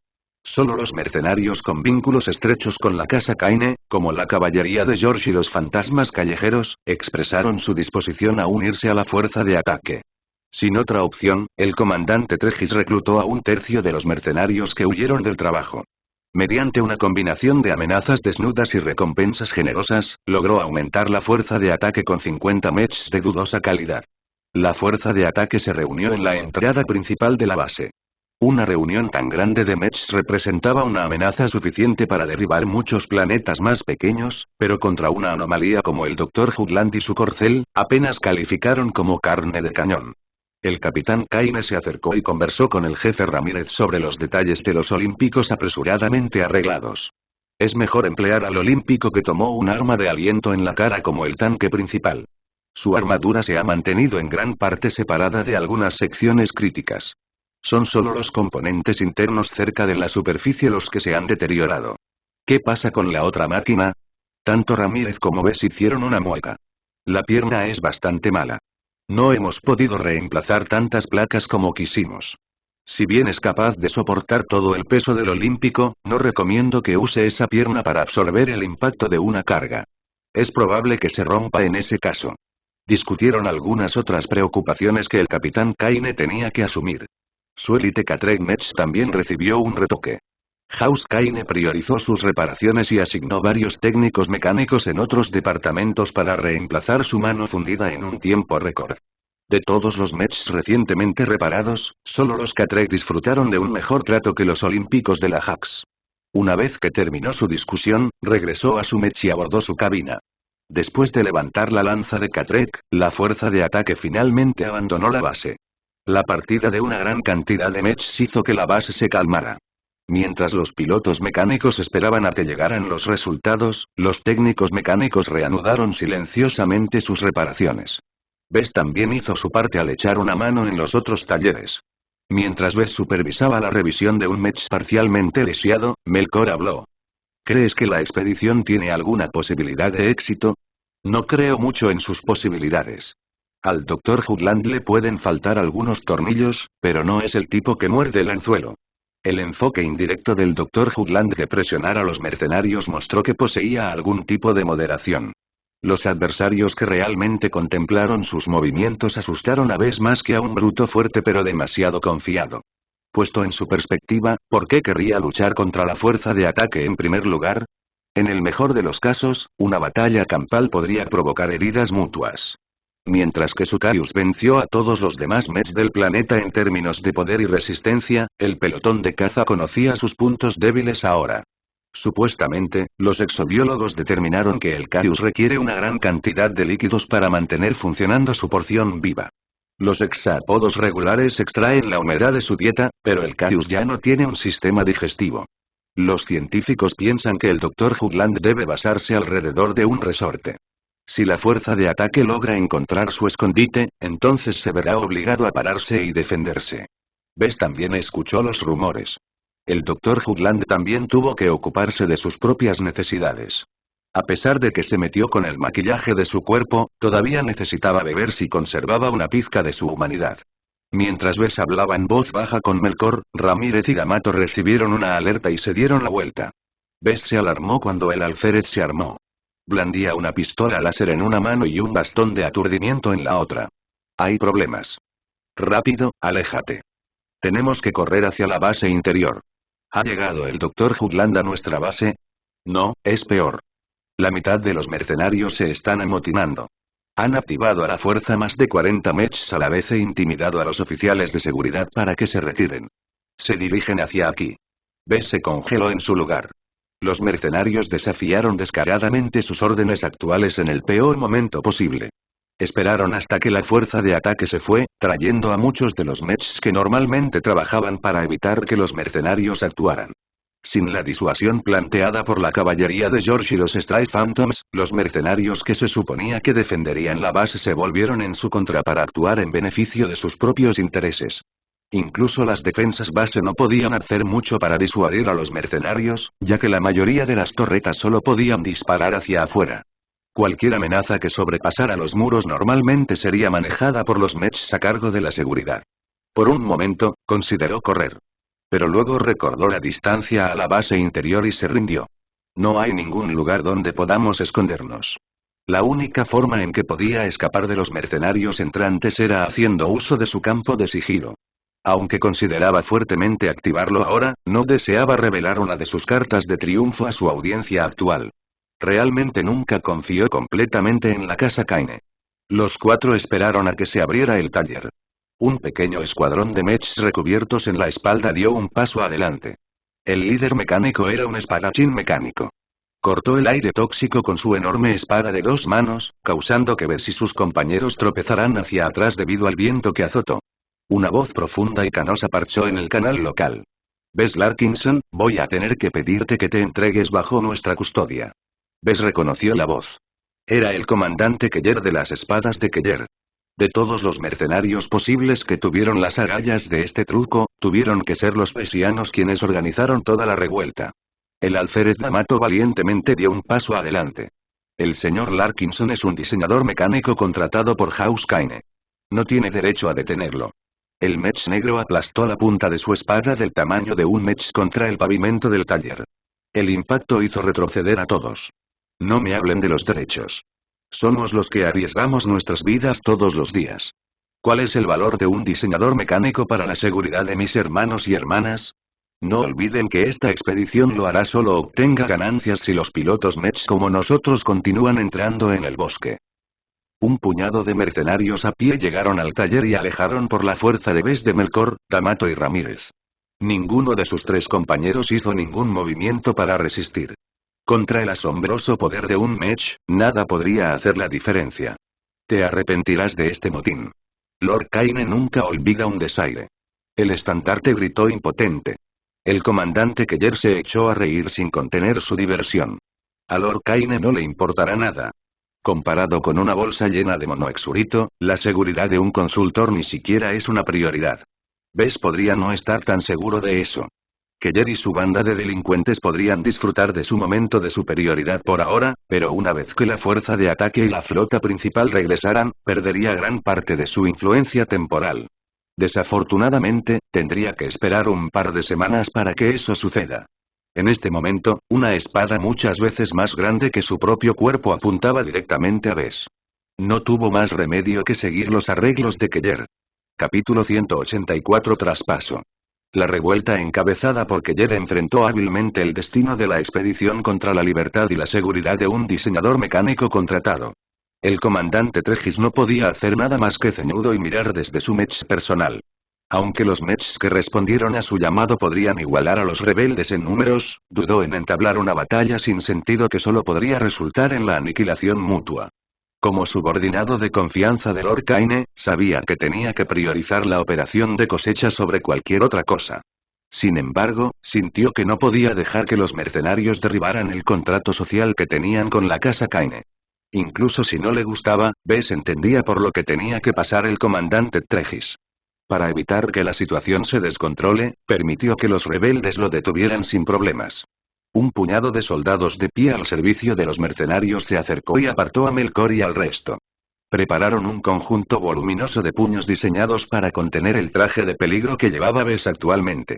Solo los mercenarios con vínculos estrechos con la casa Kaine, como la caballería de George y los fantasmas callejeros, expresaron su disposición a unirse a la fuerza de ataque. Sin otra opción, el comandante Tregis reclutó a 1/3 de los mercenarios que huyeron del trabajo. Mediante una combinación de amenazas desnudas y recompensas generosas, logró aumentar la fuerza de ataque con 50 mechs de dudosa calidad. La fuerza de ataque se reunió en la entrada principal de la base. Una reunión tan grande de mechs representaba una amenaza suficiente para derribar muchos planetas más pequeños, pero contra una anomalía como el Dr. Jutland y su corcel, apenas calificaron como carne de cañón. El capitán Kaine se acercó y conversó con el jefe Ramírez sobre los detalles de los olímpicos apresuradamente arreglados. Es mejor emplear al olímpico que tomó un arma de aliento en la cara como el tanque principal. Su armadura se ha mantenido en gran parte separada de algunas secciones críticas. Son solo los componentes internos cerca de la superficie los que se han deteriorado. ¿Qué pasa con la otra máquina? Tanto Ramírez como Bess hicieron una mueca. La pierna es bastante mala. No hemos podido reemplazar tantas placas como quisimos. Si bien es capaz de soportar todo el peso del olímpico, no recomiendo que use esa pierna para absorber el impacto de una carga. Es probable que se rompa en ese caso. Discutieron algunas otras preocupaciones que el capitán Kaine tenía que asumir. Su élite Catrek Mech también recibió un retoque. House Kaine priorizó sus reparaciones y asignó varios técnicos mecánicos en otros departamentos para reemplazar su mano fundida en un tiempo récord. De todos los Mechs recientemente reparados, solo los Catrek disfrutaron de un mejor trato que los olímpicos de la Hax. Una vez que terminó su discusión, regresó a su Mech y abordó su cabina. Después de levantar la lanza de Catrek, la fuerza de ataque finalmente abandonó la base. La partida de una gran cantidad de Mechs hizo que la base se calmara. Mientras los pilotos mecánicos esperaban a que llegaran los resultados, los técnicos mecánicos reanudaron silenciosamente sus reparaciones. Bess también hizo su parte al echar una mano en los otros talleres. Mientras Bess supervisaba la revisión de un Mech parcialmente lisiado, Melkor habló. ¿Crees que la expedición tiene alguna posibilidad de éxito? No creo mucho en sus posibilidades. Al Dr. Hoagland le pueden faltar algunos tornillos, pero no es el tipo que muerde el anzuelo. El enfoque indirecto del Dr. Hoagland de presionar a los mercenarios mostró que poseía algún tipo de moderación. Los adversarios que realmente contemplaron sus movimientos asustaron a Bess más que a un bruto fuerte pero demasiado confiado. Puesto en su perspectiva, ¿por qué querría luchar contra la fuerza de ataque en primer lugar? En el mejor de los casos, una batalla campal podría provocar heridas mutuas. Mientras que Sukarius venció a todos los demás Mechs del planeta en términos de poder y resistencia, el pelotón de caza conocía sus puntos débiles ahora. Supuestamente, los exobiólogos determinaron que el Caius requiere una gran cantidad de líquidos para mantener funcionando su porción viva. Los hexápodos regulares extraen la humedad de su dieta, pero el Caius ya no tiene un sistema digestivo. Los científicos piensan que el Dr. Hoagland debe basarse alrededor de un resorte. Si la fuerza de ataque logra encontrar su escondite, entonces se verá obligado a pararse y defenderse. Bess también escuchó los rumores. El Dr. Hoagland también tuvo que ocuparse de sus propias necesidades. A pesar de que se metió con el maquillaje de su cuerpo, todavía necesitaba beber si conservaba una pizca de su humanidad. Mientras Bess hablaba en voz baja con Melkor, Ramírez y Gamato recibieron una alerta y se dieron la vuelta. Bess se alarmó cuando el alférez se armó. Blandía una pistola láser en una mano y un bastón de aturdimiento en la otra. Hay problemas. Rápido, aléjate. Tenemos que correr hacia la base interior. ¿Ha llegado el Dr. Hoagland a nuestra base? No, es peor. La mitad de los mercenarios se están amotinando. Han activado a la fuerza más de 40 Mechs a la vez e intimidado a los oficiales de seguridad para que se retiren. Se dirigen hacia aquí. Bess se congeló en su lugar. Los mercenarios desafiaron descaradamente sus órdenes actuales en el peor momento posible. Esperaron hasta que la fuerza de ataque se fue, trayendo a muchos de los Mechs que normalmente trabajaban para evitar que los mercenarios actuaran. Sin la disuasión planteada por la caballería de George y los Strike Phantoms, los mercenarios que se suponía que defenderían la base se volvieron en su contra para actuar en beneficio de sus propios intereses. Incluso las defensas base no podían hacer mucho para disuadir a los mercenarios, ya que la mayoría de las torretas solo podían disparar hacia afuera. Cualquier amenaza que sobrepasara los muros normalmente sería manejada por los Mechs a cargo de la seguridad. Por un momento, consideró correr. Pero luego recordó la distancia a la base interior y se rindió. No hay ningún lugar donde podamos escondernos. La única forma en que podía escapar de los mercenarios entrantes era haciendo uso de su campo de sigilo. Aunque consideraba fuertemente activarlo ahora, no deseaba revelar una de sus cartas de triunfo a su audiencia actual. Realmente nunca confió completamente en la casa Kaine. Los cuatro esperaron a que se abriera el taller. Un pequeño escuadrón de Mechs recubiertos en la espalda dio un paso adelante. El líder mecánico era un espadachín mecánico. Cortó el aire tóxico con su enorme espada de 2 manos, causando que Bess y sus compañeros tropezaran hacia atrás debido al viento que azotó. Una voz profunda y canosa parchó en el canal local. ¿Ves, Larkinson? Voy a tener que pedirte que te entregues bajo nuestra custodia. ¿Ves? Reconoció la voz. Era el comandante Keller de las espadas de Keller. De todos los mercenarios posibles que tuvieron las agallas de este truco, tuvieron que ser los vesianos quienes organizaron toda la revuelta. El alférez D'Amato valientemente dio un paso adelante. El señor Larkinson es un diseñador mecánico contratado por House Kane. No tiene derecho a detenerlo. El mech negro aplastó la punta de su espada del tamaño de un mech contra el pavimento del taller. El impacto hizo retroceder a todos. No me hablen de los derechos. Somos los que arriesgamos nuestras vidas todos los días. ¿Cuál es el valor de un diseñador mecánico para la seguridad de mis hermanos y hermanas? No olviden que esta expedición lo hará solo obtenga ganancias si los pilotos mechs como nosotros continúan entrando en el bosque. Un puñado de mercenarios a pie llegaron al taller y alejaron por la fuerza de Bess de Melkor, D'Amato y Ramírez. Ninguno de sus tres compañeros hizo ningún movimiento para resistir. Contra el asombroso poder de un mech, nada podría hacer la diferencia. Te arrepentirás de este motín. Lord Kane nunca olvida un desaire. El estandarte gritó impotente. El comandante Keller se echó a reír sin contener su diversión. A Lord Kane no le importará nada. Comparado con una bolsa llena de monoexurito, la seguridad de un consultor ni siquiera es una prioridad. Bess podría no estar tan seguro de eso. Keller y su banda de delincuentes podrían disfrutar de su momento de superioridad por ahora, pero una vez que la fuerza de ataque y la flota principal regresaran, perdería gran parte de su influencia temporal. Desafortunadamente, tendría que esperar un par de semanas para que eso suceda. En este momento, una espada muchas veces más grande que su propio cuerpo apuntaba directamente a Bess. No tuvo más remedio que seguir los arreglos de Keller. Capítulo 184 Traspaso. La revuelta encabezada por Keller enfrentó hábilmente el destino de la expedición contra la libertad y la seguridad de un diseñador mecánico contratado. El comandante Trejis no podía hacer nada más que ceñudo y mirar desde su mech personal. Aunque los mechs que respondieron a su llamado podrían igualar a los rebeldes en números, dudó en entablar una batalla sin sentido que solo podría resultar en la aniquilación mutua. Como subordinado de confianza de Lord Kane, sabía que tenía que priorizar la operación de cosecha sobre cualquier otra cosa. Sin embargo, sintió que no podía dejar que los mercenarios derribaran el contrato social que tenían con la casa Kane. Incluso si no le gustaba, Bess entendía por lo que tenía que pasar el comandante Trejis. Para evitar que la situación se descontrole, permitió que los rebeldes lo detuvieran sin problemas. Un puñado de soldados de pie al servicio de los mercenarios se acercó y apartó a Melkor y al resto. Prepararon un conjunto voluminoso de puños diseñados para contener el traje de peligro que llevaba Bess actualmente.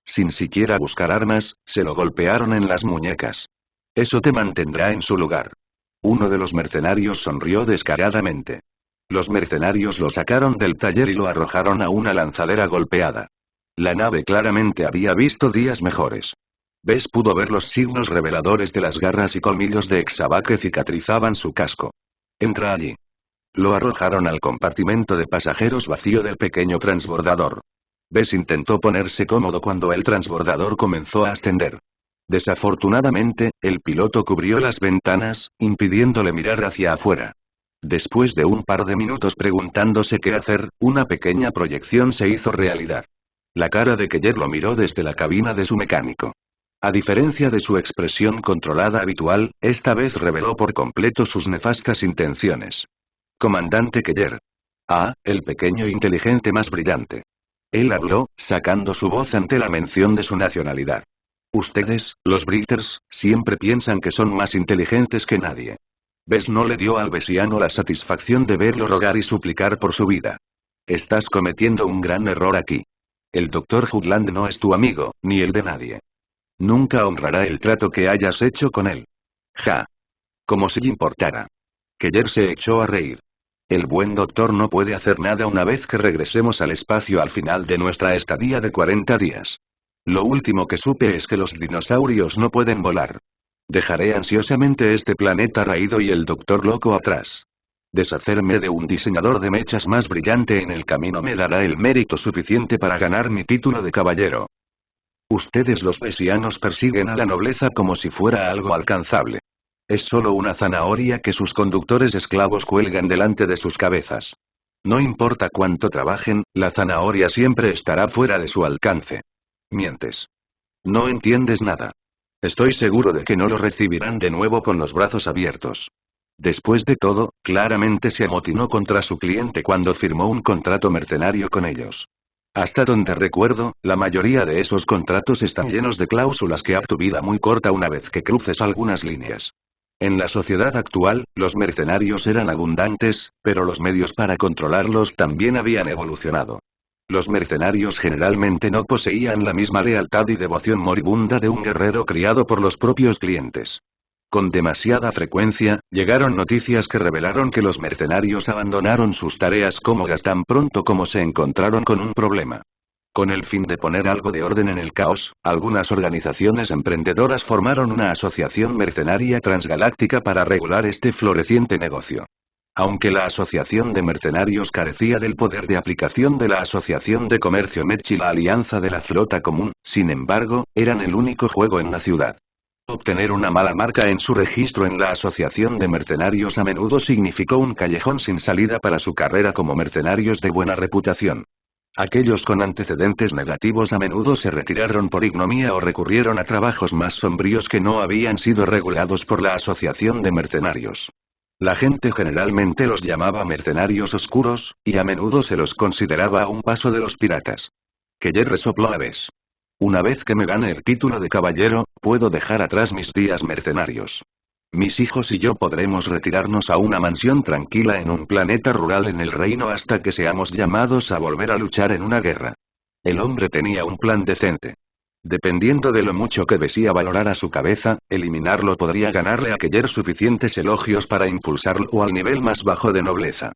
Sin siquiera buscar armas, se lo golpearon en las muñecas. Eso te mantendrá en su lugar. Uno de los mercenarios sonrió descaradamente. Los mercenarios lo sacaron del taller y lo arrojaron a una lanzadera golpeada. La nave claramente había visto días mejores. Bess pudo ver los signos reveladores de las garras y colmillos de Exaba que cicatrizaban su casco. Entra allí. Lo arrojaron al compartimento de pasajeros vacío del pequeño transbordador. Bess intentó ponerse cómodo cuando el transbordador comenzó a ascender. Desafortunadamente, el piloto cubrió las ventanas, impidiéndole mirar hacia afuera. Después de un par de minutos preguntándose qué hacer, una pequeña proyección se hizo realidad. La cara de Keller lo miró desde la cabina de su mecánico. A diferencia de su expresión controlada habitual, esta vez reveló por completo sus nefastas intenciones. Comandante Keller. Ah, el pequeño inteligente más brillante. Él habló, sacando su voz ante la mención de su nacionalidad. Ustedes, los Britters, siempre piensan que son más inteligentes que nadie. Bess no le dio al besiano la satisfacción de verlo rogar y suplicar por su vida. Estás cometiendo un gran error aquí. El Dr. Hoodland no es tu amigo, ni el de nadie. Nunca honrará el trato que hayas hecho con él. Ja. Como si importara. Keller se echó a reír. El buen doctor no puede hacer nada una vez que regresemos al espacio al final de nuestra estadía de 40 días. Lo último que supe es que los dinosaurios no pueden volar. Dejaré ansiosamente este planeta raído y el doctor loco atrás. Deshacerme de un diseñador de mechas más brillante en el camino me dará el mérito suficiente para ganar mi título de caballero. Ustedes los besianos persiguen a la nobleza como si fuera algo alcanzable. Es solo una zanahoria que sus conductores esclavos cuelgan delante de sus cabezas. No importa cuánto trabajen, la zanahoria siempre estará fuera de su alcance. Mientes. No entiendes nada. Estoy seguro de que no lo recibirán de nuevo con los brazos abiertos. Después de todo, claramente se amotinó contra su cliente cuando firmó un contrato mercenario con ellos. Hasta donde recuerdo, la mayoría de esos contratos están llenos de cláusulas que hacen tu vida muy corta una vez que cruces algunas líneas. En la sociedad actual, los mercenarios eran abundantes, pero los medios para controlarlos también habían evolucionado. Los mercenarios generalmente no poseían la misma lealtad y devoción moribunda de un guerrero criado por los propios clientes. Con demasiada frecuencia, llegaron noticias que revelaron que los mercenarios abandonaron sus tareas cómodas tan pronto como se encontraron con un problema. Con el fin de poner algo de orden en el caos, algunas organizaciones emprendedoras formaron una asociación mercenaria transgaláctica para regular este floreciente negocio. Aunque la asociación de mercenarios carecía del poder de aplicación de la Asociación de Comercio Mech y la Alianza de la Flota Común, sin embargo, eran el único juego en la ciudad. Obtener una mala marca en su registro en la Asociación de Mercenarios a menudo significó un callejón sin salida para su carrera como mercenarios de buena reputación. Aquellos con antecedentes negativos a menudo se retiraron por ignominia o recurrieron a trabajos más sombríos que no habían sido regulados por la Asociación de Mercenarios. La gente generalmente los llamaba mercenarios oscuros, y a menudo se los consideraba a un paso de los piratas. Keller resopló a vez. Una vez que me gane el título de caballero, puedo dejar atrás mis días mercenarios. Mis hijos y yo podremos retirarnos a una mansión tranquila en un planeta rural en el reino hasta que seamos llamados a volver a luchar en una guerra. El hombre tenía un plan decente. Dependiendo de lo mucho que Bessia valorara su cabeza, eliminarlo podría ganarle a Keller suficientes elogios para impulsarlo al nivel más bajo de nobleza.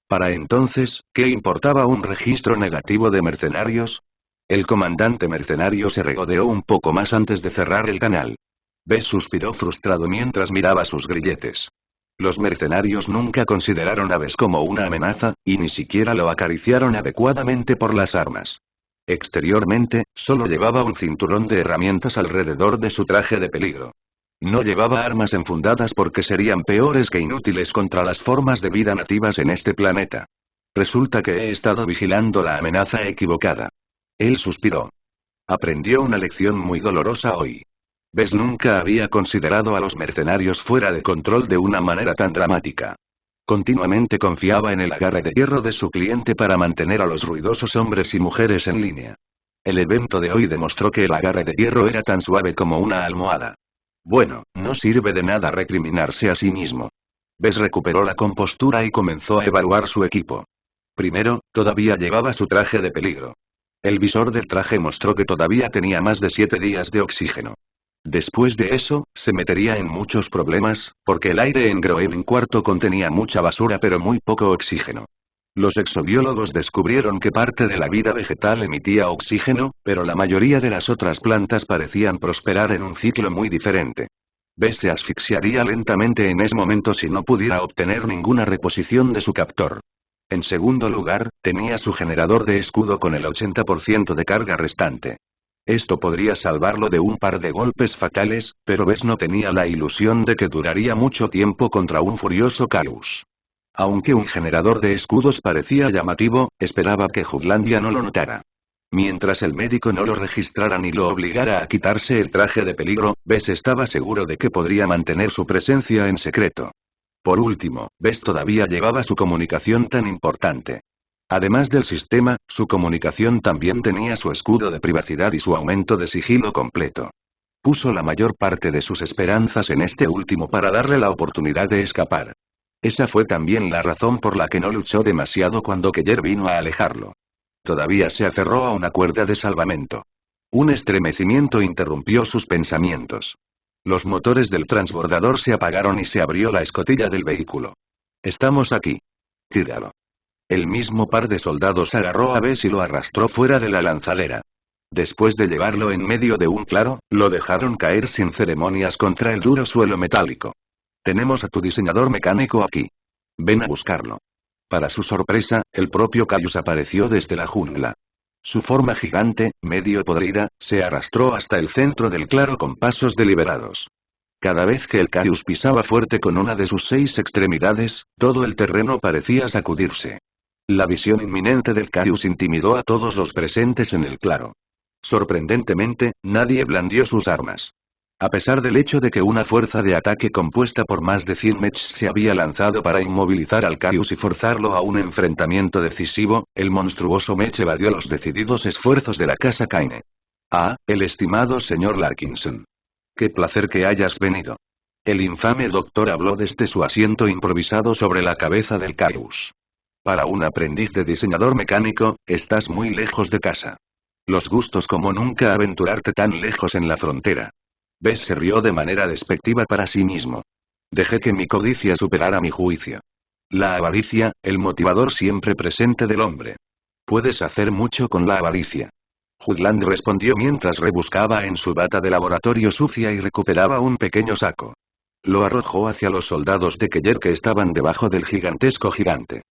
Para entonces, ¿qué importaba un registro negativo de mercenarios? El comandante mercenario se regodeó un poco más antes de cerrar el canal. Bess suspiró frustrado mientras miraba sus grilletes. Los mercenarios nunca consideraron a Bess como una amenaza, y ni siquiera lo acariciaron adecuadamente por las armas. Exteriormente, solo llevaba un cinturón de herramientas alrededor de su traje de peligro. No llevaba armas enfundadas porque serían peores que inútiles contra las formas de vida nativas en este planeta. Resulta que he estado vigilando la amenaza equivocada. Él suspiró. Aprendió una lección muy dolorosa hoy. Bess nunca había considerado a los mercenarios fuera de control de una manera tan dramática. Continuamente confiaba en el agarre de hierro de su cliente para mantener a los ruidosos hombres y mujeres en línea. El evento de hoy demostró que el agarre de hierro era tan suave como una almohada. Bueno, no sirve de nada recriminarse a sí mismo. Bess recuperó la compostura y comenzó a evaluar su equipo. Primero, todavía llevaba su traje de peligro. El visor del traje mostró que todavía tenía más de 7 días de oxígeno. Después de eso, se metería en muchos problemas, porque el aire en Groening IV contenía mucha basura pero muy poco oxígeno. Los exobiólogos descubrieron que parte de la vida vegetal emitía oxígeno, pero la mayoría de las otras plantas parecían prosperar en un ciclo muy diferente. Bess se asfixiaría lentamente en ese momento si no pudiera obtener ninguna reposición de su captor. En segundo lugar, tenía su generador de escudo con el 80% de carga restante. Esto podría salvarlo de un par de golpes fatales, pero Bess no tenía la ilusión de que duraría mucho tiempo contra un furioso Calus. Aunque un generador de escudos parecía llamativo, esperaba que Jutlandia no lo notara. Mientras el médico no lo registrara ni lo obligara a quitarse el traje de peligro, Bess estaba seguro de que podría mantener su presencia en secreto. Por último, Bess todavía llevaba su comunicación tan importante. Además del sistema, su comunicación también tenía su escudo de privacidad y su aumento de sigilo completo. Puso la mayor parte de sus esperanzas en este último para darle la oportunidad de escapar. Esa fue también la razón por la que no luchó demasiado cuando Keller vino a alejarlo. Todavía se aferró a una cuerda de salvamento. Un estremecimiento interrumpió sus pensamientos. Los motores del transbordador se apagaron y se abrió la escotilla del vehículo. Estamos aquí. Tíralo. El mismo par de soldados agarró a Bess y lo arrastró fuera de la lanzadera. Después de llevarlo en medio de un claro, lo dejaron caer sin ceremonias contra el duro suelo metálico. Tenemos a tu diseñador mecánico aquí. Ven a buscarlo. Para su sorpresa, el propio Caius apareció desde la jungla. Su forma gigante, medio podrida, se arrastró hasta el centro del claro con pasos deliberados. Cada vez que el Caius pisaba fuerte con una de sus 6 extremidades, todo el terreno parecía sacudirse. La visión inminente del Chaos intimidó a todos los presentes en el claro. Sorprendentemente, nadie blandió sus armas. A pesar del hecho de que una fuerza de ataque compuesta por más de 100 mechs se había lanzado para inmovilizar al Chaos y forzarlo a un enfrentamiento decisivo, el monstruoso mech evadió los decididos esfuerzos de la casa Kaine. Ah, el estimado señor Larkinson. Qué placer que hayas venido. El infame doctor habló desde su asiento improvisado sobre la cabeza del Chaos. Para un aprendiz de diseñador mecánico, estás muy lejos de casa. Los gustos como nunca aventurarte tan lejos en la frontera. Bess se rió de manera despectiva para sí mismo. Dejé que mi codicia superara mi juicio. La avaricia, el motivador siempre presente del hombre. Puedes hacer mucho con la avaricia. Hoodland respondió mientras rebuscaba en su bata de laboratorio sucia y recuperaba un pequeño saco. Lo arrojó hacia los soldados de Keller que estaban debajo del gigantesco gigante.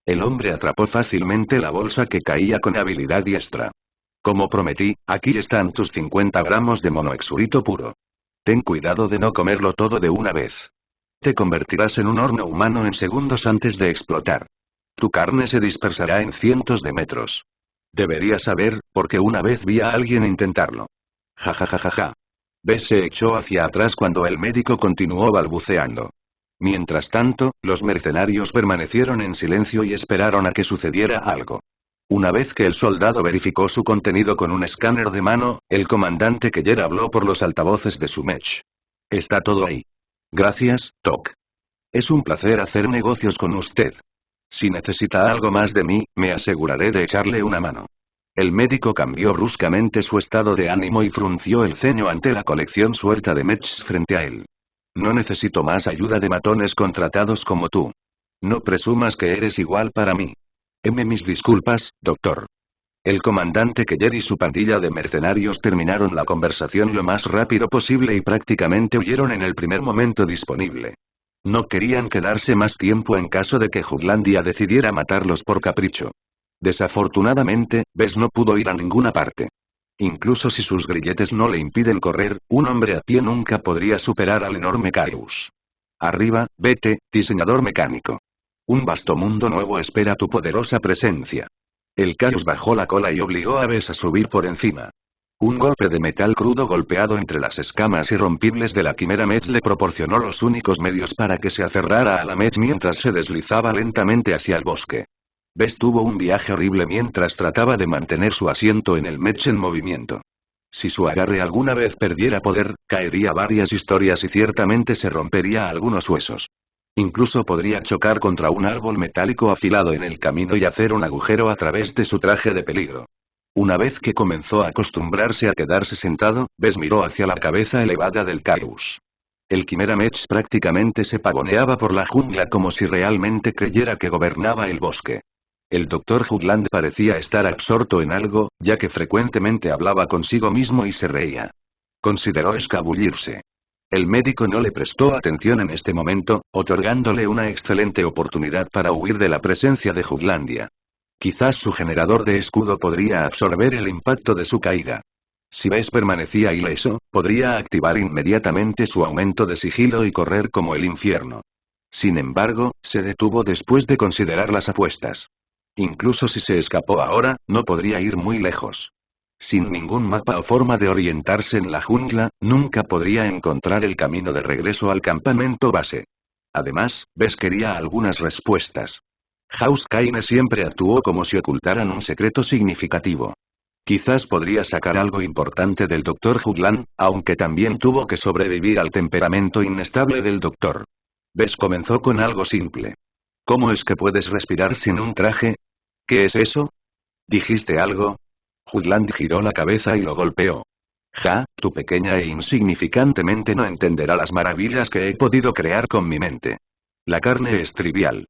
El hombre atrapó fácilmente la bolsa que caía con habilidad diestra. Como prometí, aquí están tus 50 gramos de monoexurito puro. Ten cuidado de no comerlo todo de una vez. Te convertirás en un horno humano en segundos antes de explotar. Tu carne se dispersará en cientos de metros. Deberías saber, porque una vez vi a alguien intentarlo. Ja ja ja ja ja. Bess se echó hacia atrás cuando el médico continuó balbuceando. Mientras tanto, los mercenarios permanecieron en silencio y esperaron a que sucediera algo. Una vez que el soldado verificó su contenido con un escáner de mano, el comandante Keller habló por los altavoces de su mech. Está todo ahí. Gracias, Tok. Es un placer hacer negocios con usted. Si necesita algo más de mí, me aseguraré de echarle una mano. El médico cambió bruscamente su estado de ánimo y frunció el ceño ante la colección suelta de mechs frente a él. No necesito más ayuda de matones contratados como tú. No presumas que eres igual para mí. Mis disculpas, doctor. El comandante Keller y su pandilla de mercenarios terminaron la conversación lo más rápido posible y prácticamente huyeron en el primer momento disponible. No querían quedarse más tiempo en caso de que Jutlandia decidiera matarlos por capricho. Desafortunadamente, Bess no pudo ir a ninguna parte. Incluso si sus grilletes no le impiden correr, un hombre a pie nunca podría superar al enorme Chaos. Arriba, vete, diseñador mecánico. Un vasto mundo nuevo espera tu poderosa presencia. El Chaos bajó la cola y obligó a Bess a subir por encima. Un golpe de metal crudo golpeado entre las escamas irrompibles de la quimera mech le proporcionó los únicos medios para que se aferrara a la mech mientras se deslizaba lentamente hacia el bosque. Bess tuvo un viaje horrible mientras trataba de mantener su asiento en el mech en movimiento. Si su agarre alguna vez perdiera poder, caería varias historias y ciertamente se rompería algunos huesos. Incluso podría chocar contra un árbol metálico afilado en el camino y hacer un agujero a través de su traje de peligro. Una vez que comenzó a acostumbrarse a quedarse sentado, Bess miró hacia la cabeza elevada del Chaos. El Quimera Mech prácticamente se pavoneaba por la jungla como si realmente creyera que gobernaba el bosque. El Dr. Hoodland parecía estar absorto en algo, ya que frecuentemente hablaba consigo mismo y se reía. Consideró escabullirse. El médico no le prestó atención en este momento, otorgándole una excelente oportunidad para huir de la presencia de Hoodlandia. Quizás su generador de escudo podría absorber el impacto de su caída. Si Bess permanecía ileso, podría activar inmediatamente su aumento de sigilo y correr como el infierno. Sin embargo, se detuvo después de considerar las apuestas. Incluso si se escapó ahora, no podría ir muy lejos. Sin ningún mapa o forma de orientarse en la jungla, nunca podría encontrar el camino de regreso al campamento base. Además, Bess quería algunas respuestas. House Kaine siempre actuó como si ocultaran un secreto significativo. Quizás podría sacar algo importante del Dr. Hoodland, aunque también tuvo que sobrevivir al temperamento inestable del doctor. Bess comenzó con algo simple. ¿Cómo es que puedes respirar sin un traje? ¿Qué es eso? ¿Dijiste algo? Hoodland giró la cabeza y lo golpeó. Ja, tu pequeña e insignificantemente no entenderá las maravillas que he podido crear con mi mente. La carne es trivial.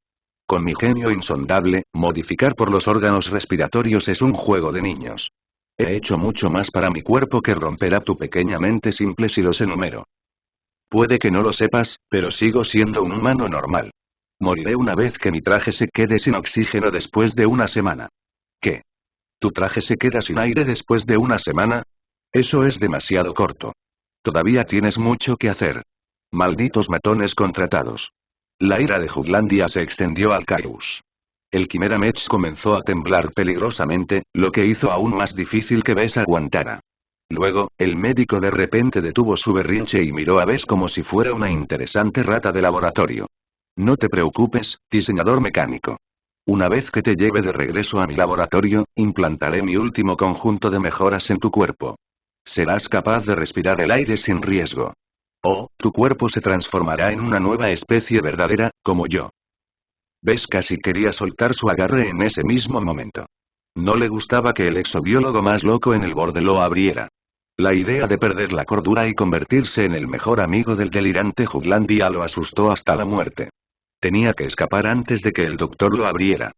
Con mi genio insondable, modificar por los órganos respiratorios es un juego de niños. He hecho mucho más para mi cuerpo que romper a tu pequeña mente simple si los enumero. Puede que no lo sepas, pero sigo siendo un humano normal. Moriré una vez que mi traje se quede sin oxígeno después de una semana. ¿Qué? ¿Tu traje se queda sin aire después de una semana? Eso es demasiado corto. Todavía tienes mucho que hacer. Malditos matones contratados. La ira de Jutlandia se extendió al Chaos. El Quimera Mech comenzó a temblar peligrosamente, lo que hizo aún más difícil que Bess aguantara. Luego, el médico de repente detuvo su berrinche y miró a Bess como si fuera una interesante rata de laboratorio. No te preocupes, diseñador mecánico. Una vez que te lleve de regreso a mi laboratorio, implantaré mi último conjunto de mejoras en tu cuerpo. Serás capaz de respirar el aire sin riesgo. Oh, tu cuerpo se transformará en una nueva especie verdadera, como yo. Bess casi quería soltar su agarre en ese mismo momento. No le gustaba que el exobiólogo más loco en el borde lo abriera. La idea de perder la cordura y convertirse en el mejor amigo del delirante Jutlandia lo asustó hasta la muerte. Tenía que escapar antes de que el doctor lo abriera.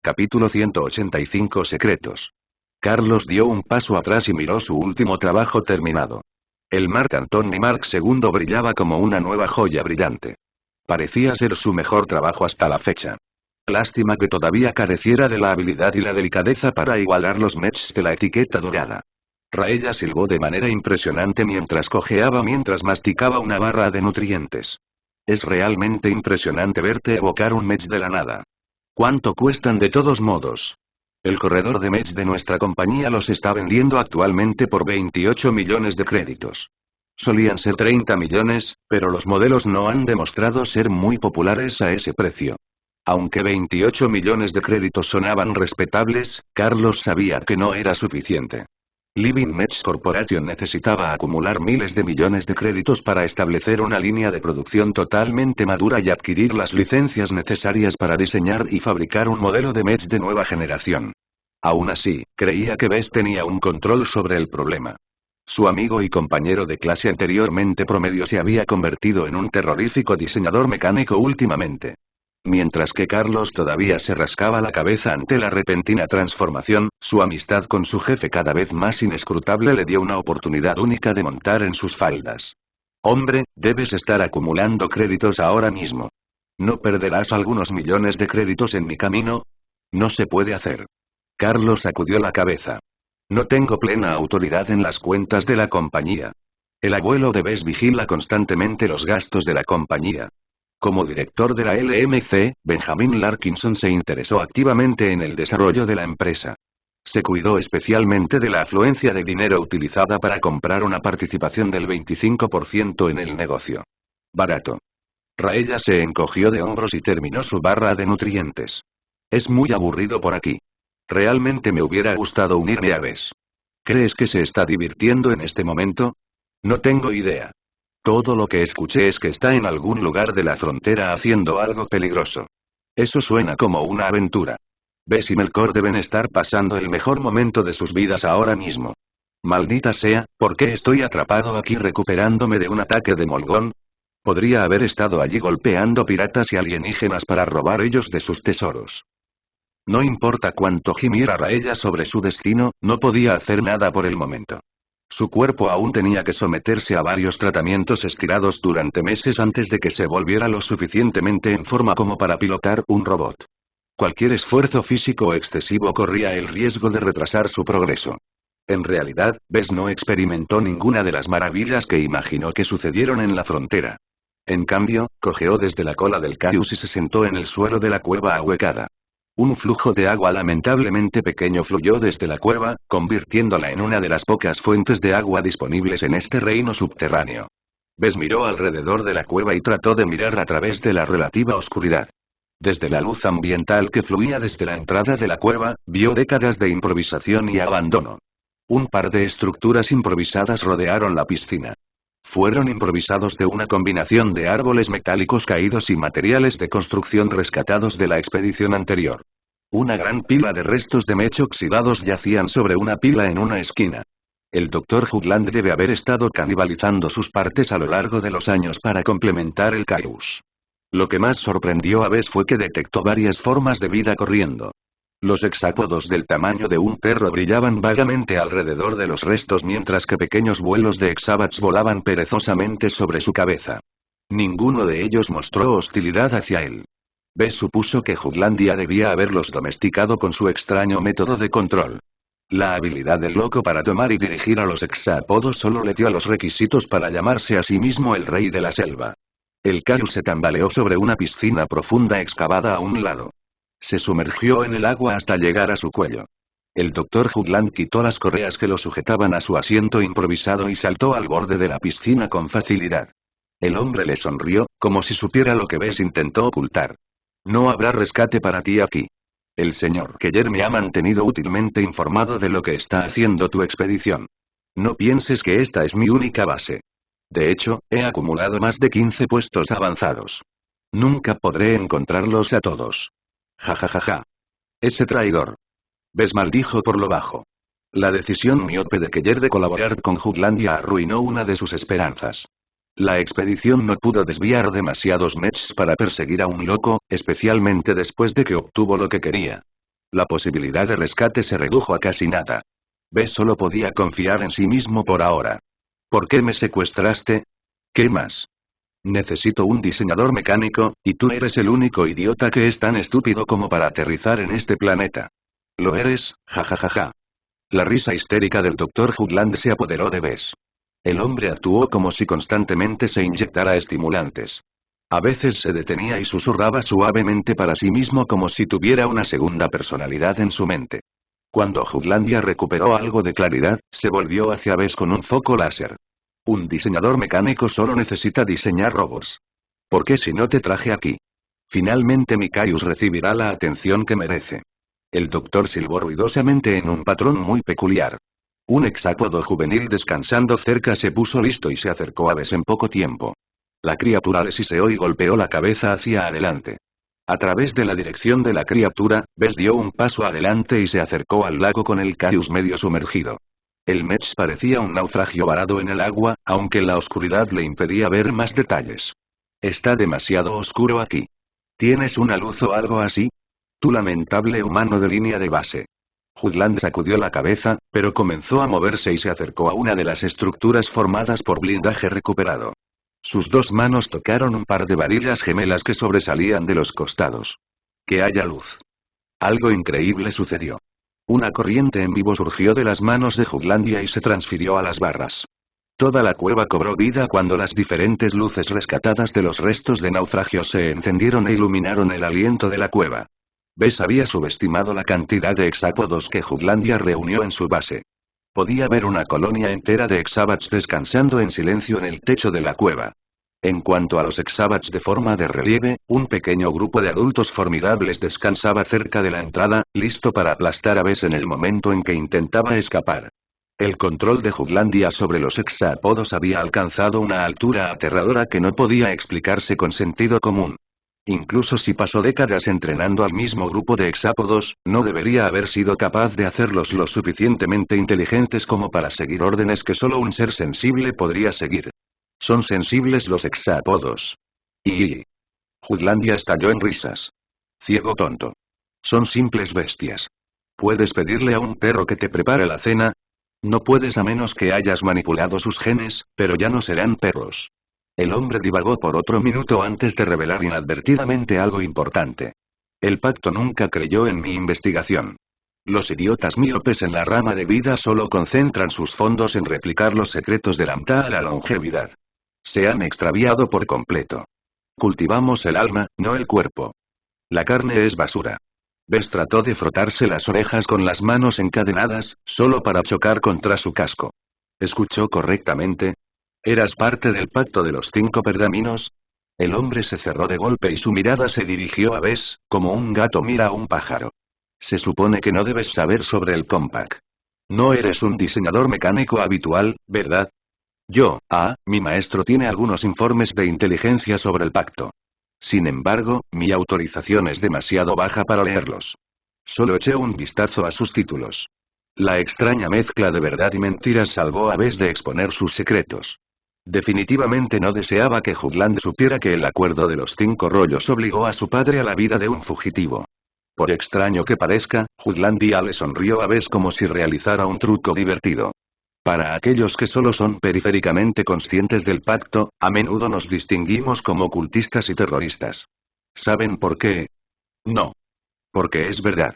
Capítulo 185 Secretos. Carlos dio un paso atrás y miró su último trabajo terminado. El Mark Antony Mark II brillaba como una nueva joya brillante. Parecía ser su mejor trabajo hasta la fecha. Lástima que todavía careciera de la habilidad y la delicadeza para igualar los mechs de la etiqueta dorada. Raella silbó de manera impresionante mientras cojeaba mientras masticaba una barra de nutrientes. Es realmente impresionante verte evocar un mech de la nada. ¿Cuánto cuestan de todos modos? El corredor de mech de nuestra compañía los está vendiendo actualmente por 28 millones de créditos. Solían ser 30 millones, pero los modelos no han demostrado ser muy populares a ese precio. Aunque 28 millones de créditos sonaban respetables, Carlos sabía que no era suficiente. Living Mech Corporation necesitaba acumular miles de millones de créditos para establecer una línea de producción totalmente madura y adquirir las licencias necesarias para diseñar y fabricar un modelo de mech de nueva generación. Aún así, creía que Bess tenía un control sobre el problema. Su amigo y compañero de clase anteriormente promedio se había convertido en un terrorífico diseñador mecánico últimamente. Mientras que Carlos todavía se rascaba la cabeza ante la repentina transformación, su amistad con su jefe cada vez más inescrutable le dio una oportunidad única de montar en sus faldas. Hombre, debes estar acumulando créditos ahora mismo. ¿No perderás algunos millones de créditos en mi camino? No se puede hacer. Carlos sacudió la cabeza. No tengo plena autoridad en las cuentas de la compañía. El abuelo de Bess vigila constantemente los gastos de la compañía. Como director de la LMC, Benjamin Larkinson se interesó activamente en el desarrollo de la empresa. Se cuidó especialmente de la afluencia de dinero utilizada para comprar una participación del 25% en el negocio. Barato. Raella se encogió de hombros y terminó su barra de nutrientes. Es muy aburrido por aquí. Realmente me hubiera gustado unirme a Bess. ¿Crees que se está divirtiendo en este momento? No tengo idea. Todo lo que escuché es que está en algún lugar de la frontera haciendo algo peligroso. Eso suena como una aventura. Bess y Melkor deben estar pasando el mejor momento de sus vidas ahora mismo. Maldita sea, ¿por qué estoy atrapado aquí recuperándome de un ataque de Molgón? Podría haber estado allí golpeando piratas y alienígenas para robar ellos de sus tesoros. No importa cuánto gimiera Raella sobre su destino, no podía hacer nada por el momento. Su cuerpo aún tenía que someterse a varios tratamientos estirados durante meses antes de que se volviera lo suficientemente en forma como para pilotar un robot. Cualquier esfuerzo físico excesivo corría el riesgo de retrasar su progreso. En realidad, Bess no experimentó ninguna de las maravillas que imaginó que sucedieron en la frontera. En cambio, cojeó desde la cola del Caius y se sentó en el suelo de la cueva ahuecada. Un flujo de agua lamentablemente pequeño fluyó desde la cueva, convirtiéndola en una de las pocas fuentes de agua disponibles en este reino subterráneo. Bess miró alrededor de la cueva y trató de mirar a través de la relativa oscuridad. Desde la luz ambiental que fluía desde la entrada de la cueva, vio décadas de improvisación y abandono. Un par de estructuras improvisadas rodearon la piscina. Fueron improvisados de una combinación de árboles metálicos caídos y materiales de construcción rescatados de la expedición anterior. Una gran pila de restos de mech oxidados yacían sobre una pila en una esquina. El Dr. Jutland debe haber estado canibalizando sus partes a lo largo de los años para complementar el Caius. Lo que más sorprendió a Bess fue que detectó varias formas de vida corriendo. Los hexápodos del tamaño de un perro brillaban vagamente alrededor de los restos mientras que pequeños vuelos de hexabats volaban perezosamente sobre su cabeza. Ninguno de ellos mostró hostilidad hacia él. Bess supuso que Jutlandia debía haberlos domesticado con su extraño método de control. La habilidad del loco para tomar y dirigir a los hexápodos solo le dio los requisitos para llamarse a sí mismo el rey de la selva. El Caius se tambaleó sobre una piscina profunda excavada a un lado. Se sumergió en el agua hasta llegar a su cuello. El Dr. Hoagland quitó las correas que lo sujetaban a su asiento improvisado y saltó al borde de la piscina con facilidad. El hombre le sonrió, como si supiera lo que Bess intentó ocultar. No habrá rescate para ti aquí. El señor Keller me ha mantenido útilmente informado de lo que está haciendo tu expedición. No pienses que esta es mi única base. De hecho, he acumulado más de 15 puestos avanzados. Nunca podré encontrarlos a todos. Ja ja ja ja. Ese traidor. Bess maldijo por lo bajo. La decisión miope de Keller de colaborar con Jutlandia arruinó una de sus esperanzas. La expedición no pudo desviar demasiados mechs para perseguir a un loco, especialmente después de que obtuvo lo que quería. La posibilidad de rescate se redujo a casi nada. Bess solo podía confiar en sí mismo por ahora. ¿Por qué me secuestraste? ¿Qué más? Necesito un diseñador mecánico, y tú eres el único idiota que es tan estúpido como para aterrizar en este planeta. ¿Lo eres? Ja ja ja ja. La risa histérica del Dr. Hoagland se apoderó de Bess. El hombre actuó como si constantemente se inyectara estimulantes. A veces se detenía y susurraba suavemente para sí mismo como si tuviera una segunda personalidad en su mente. Cuando Hoaglandia recuperó algo de claridad, se volvió hacia Bess con un foco láser. Un diseñador mecánico solo necesita diseñar robots. ¿Por qué si no te traje aquí? Finalmente Micaius recibirá la atención que merece. El doctor silbó ruidosamente en un patrón muy peculiar. Un hexápodo juvenil descansando cerca se puso listo y se acercó a Bess en poco tiempo. La criatura le siseó y golpeó la cabeza hacia adelante. A través de la dirección de la criatura, Bess dio un paso adelante y se acercó al lago con el Caius medio sumergido. El mech parecía un naufragio varado en el agua, aunque la oscuridad le impedía ver más detalles. Está demasiado oscuro aquí. ¿Tienes una luz o algo así? Tu lamentable humano de línea de base. Hoagland sacudió la cabeza, pero comenzó a moverse y se acercó a una de las estructuras formadas por blindaje recuperado. Sus dos manos tocaron un par de varillas gemelas que sobresalían de los costados. Que haya luz. Algo increíble sucedió. Una corriente en vivo surgió de las manos de Hoaglandia y se transfirió a las barras. Toda la cueva cobró vida cuando las diferentes luces rescatadas de los restos de naufragio se encendieron e iluminaron el aliento de la cueva. Bess había subestimado la cantidad de hexápodos que Hoaglandia reunió en su base. Podía ver una colonia entera de Exabats descansando en silencio en el techo de la cueva. En cuanto a los Exabats de forma de relieve, un pequeño grupo de adultos formidables descansaba cerca de la entrada, listo para aplastar a Bess en el momento en que intentaba escapar. El control de Hoaglandia sobre los hexápodos había alcanzado una altura aterradora que no podía explicarse con sentido común. Incluso si pasó décadas entrenando al mismo grupo de hexápodos, no debería haber sido capaz de hacerlos lo suficientemente inteligentes como para seguir órdenes que solo un ser sensible podría seguir. Son sensibles los hexápodos. Y... Hoaglandia estalló en risas. Ciego tonto. Son simples bestias. ¿Puedes pedirle a un perro que te prepare la cena? No puedes a menos que hayas manipulado sus genes, pero ya no serán perros. El hombre divagó por otro minuto antes de revelar inadvertidamente algo importante. El pacto nunca creyó en mi investigación. Los idiotas míopes en la rama de vida solo concentran sus fondos en replicar los secretos de la MTA a la longevidad. Se han extraviado por completo. Cultivamos el alma, no el cuerpo. La carne es basura. Bess trató de frotarse las orejas con las manos encadenadas, solo para chocar contra su casco. ¿Escuchó correctamente? ¿Eras parte del pacto de los 5 pergaminos? El hombre se cerró de golpe y su mirada se dirigió a Bess, como un gato mira a un pájaro. Se supone que no debes saber sobre el Compact. No eres un diseñador mecánico habitual, ¿verdad? Mi maestro tiene algunos informes de inteligencia sobre el pacto. Sin embargo, mi autorización es demasiado baja para leerlos. Solo eché un vistazo a sus títulos. La extraña mezcla de verdad y mentiras salvó a Bess de exponer sus secretos. Definitivamente no deseaba que Hoagland supiera que el acuerdo de los 5 rollos obligó a su padre a la vida de un fugitivo. Por extraño que parezca, Hoaglandia le sonrió a Bess como si realizara un truco divertido. Para aquellos que solo son periféricamente conscientes del pacto, a menudo nos distinguimos como ocultistas y terroristas. ¿Saben por qué? No. Porque es verdad.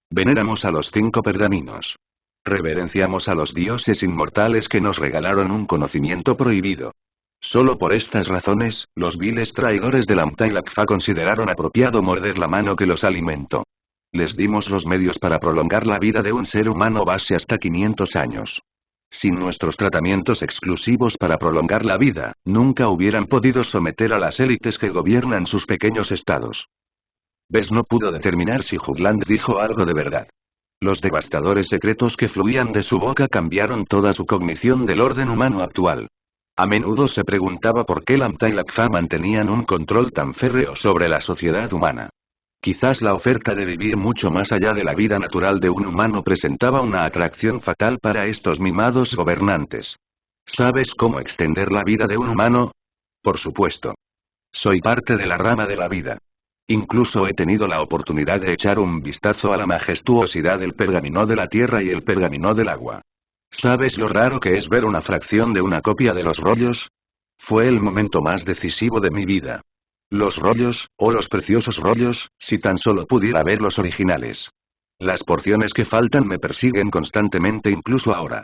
Veneramos a los 5 pergaminos. Reverenciamos a los dioses inmortales que nos regalaron un conocimiento prohibido. Solo por estas razones, los viles traidores de la MTA y la CFA consideraron apropiado morder la mano que los alimentó. Les dimos los medios para prolongar la vida de un ser humano base hasta 500 años. Sin nuestros tratamientos exclusivos para prolongar la vida, nunca hubieran podido someter a las élites que gobiernan sus pequeños estados. Bess no pudo determinar si Jugland dijo algo de verdad. Los devastadores secretos que fluían de su boca cambiaron toda su cognición del orden humano actual. A menudo se preguntaba por qué Lambda y Lakfa mantenían un control tan férreo sobre la sociedad humana. Quizás la oferta de vivir mucho más allá de la vida natural de un humano presentaba una atracción fatal para estos mimados gobernantes. ¿Sabes cómo extender la vida de un humano? Por supuesto. Soy parte de la rama de la vida. Incluso he tenido la oportunidad de echar un vistazo a la majestuosidad del pergamino de la tierra y el pergamino del agua. ¿Sabes lo raro que es ver una fracción de una copia de los rollos? Fue el momento más decisivo de mi vida. Los rollos, oh los preciosos rollos, si tan solo pudiera ver los originales. Las porciones que faltan me persiguen constantemente incluso ahora.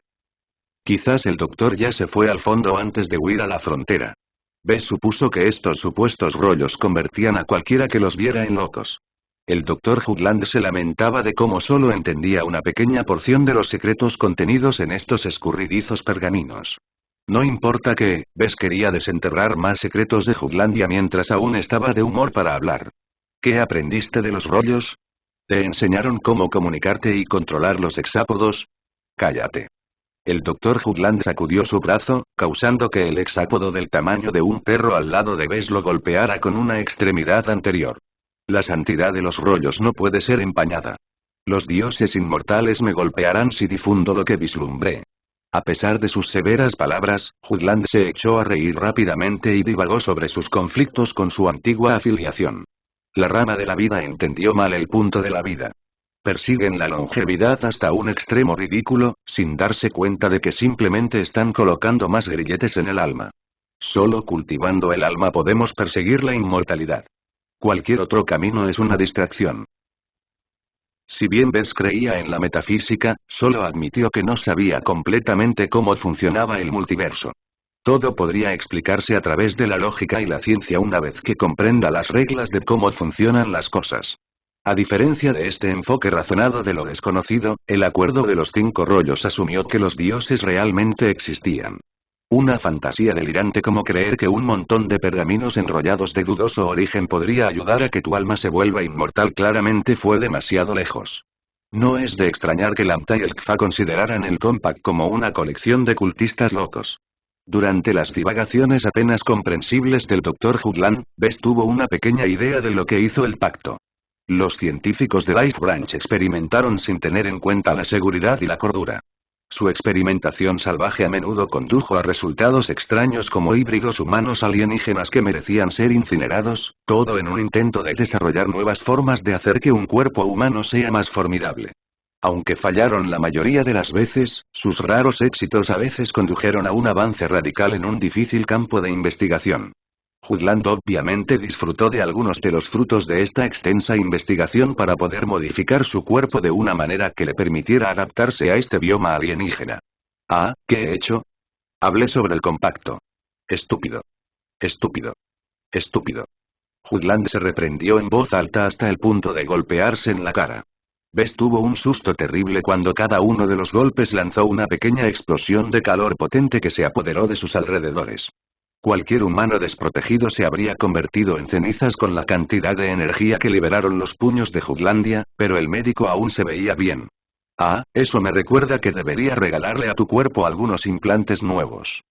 Quizás el doctor ya se fue al fondo antes de huir a la frontera. Bess supuso que estos supuestos rollos convertían a cualquiera que los viera en locos. El doctor Jugland se lamentaba de cómo solo entendía una pequeña porción de los secretos contenidos en estos escurridizos pergaminos. No importa que, Bess quería desenterrar más secretos de Juglandia mientras aún estaba de humor para hablar. ¿Qué aprendiste de los rollos? ¿Te enseñaron cómo comunicarte y controlar los hexápodos? Cállate. El doctor Jugland sacudió su brazo, causando que el hexápodo del tamaño de un perro al lado de Bess lo golpeara con una extremidad anterior. La santidad de los rollos no puede ser empañada. Los dioses inmortales me golpearán si difundo lo que vislumbré. A pesar de sus severas palabras, Jugland se echó a reír rápidamente y divagó sobre sus conflictos con su antigua afiliación. La rama de la vida entendió mal el punto de la vida. Persiguen la longevidad hasta un extremo ridículo, sin darse cuenta de que simplemente están colocando más grilletes en el alma. Solo cultivando el alma podemos perseguir la inmortalidad. Cualquier otro camino es una distracción. Si bien Bess creía en la metafísica, solo admitió que no sabía completamente cómo funcionaba el multiverso. Todo podría explicarse a través de la lógica y la ciencia una vez que comprenda las reglas de cómo funcionan las cosas. A diferencia de este enfoque razonado de lo desconocido, el acuerdo de los 5 rollos asumió que los dioses realmente existían. Una fantasía delirante como creer que un montón de pergaminos enrollados de dudoso origen podría ayudar a que tu alma se vuelva inmortal claramente fue demasiado lejos. No es de extrañar que Lambda y el Kfa consideraran el Compact como una colección de cultistas locos. Durante las divagaciones apenas comprensibles del Dr. Jugland, Bess tuvo una pequeña idea de lo que hizo el pacto. Los científicos de Life Branch experimentaron sin tener en cuenta la seguridad y la cordura. Su experimentación salvaje a menudo condujo a resultados extraños como híbridos humanos alienígenas que merecían ser incinerados, todo en un intento de desarrollar nuevas formas de hacer que un cuerpo humano sea más formidable. Aunque fallaron la mayoría de las veces, sus raros éxitos a veces condujeron a un avance radical en un difícil campo de investigación. Jugland obviamente disfrutó de algunos de los frutos de esta extensa investigación para poder modificar su cuerpo de una manera que le permitiera adaptarse a este bioma alienígena. Ah, ¿qué he hecho? Hablé sobre el compacto. Estúpido. Estúpido. Estúpido. Jugland se reprendió en voz alta hasta el punto de golpearse en la cara. Bess tuvo un susto terrible cuando cada uno de los golpes lanzó una pequeña explosión de calor potente que se apoderó de sus alrededores. Cualquier humano desprotegido se habría convertido en cenizas con la cantidad de energía que liberaron los puños de Juglandia, pero el médico aún se veía bien. Ah, eso me recuerda que debería regalarle a tu cuerpo algunos implantes nuevos.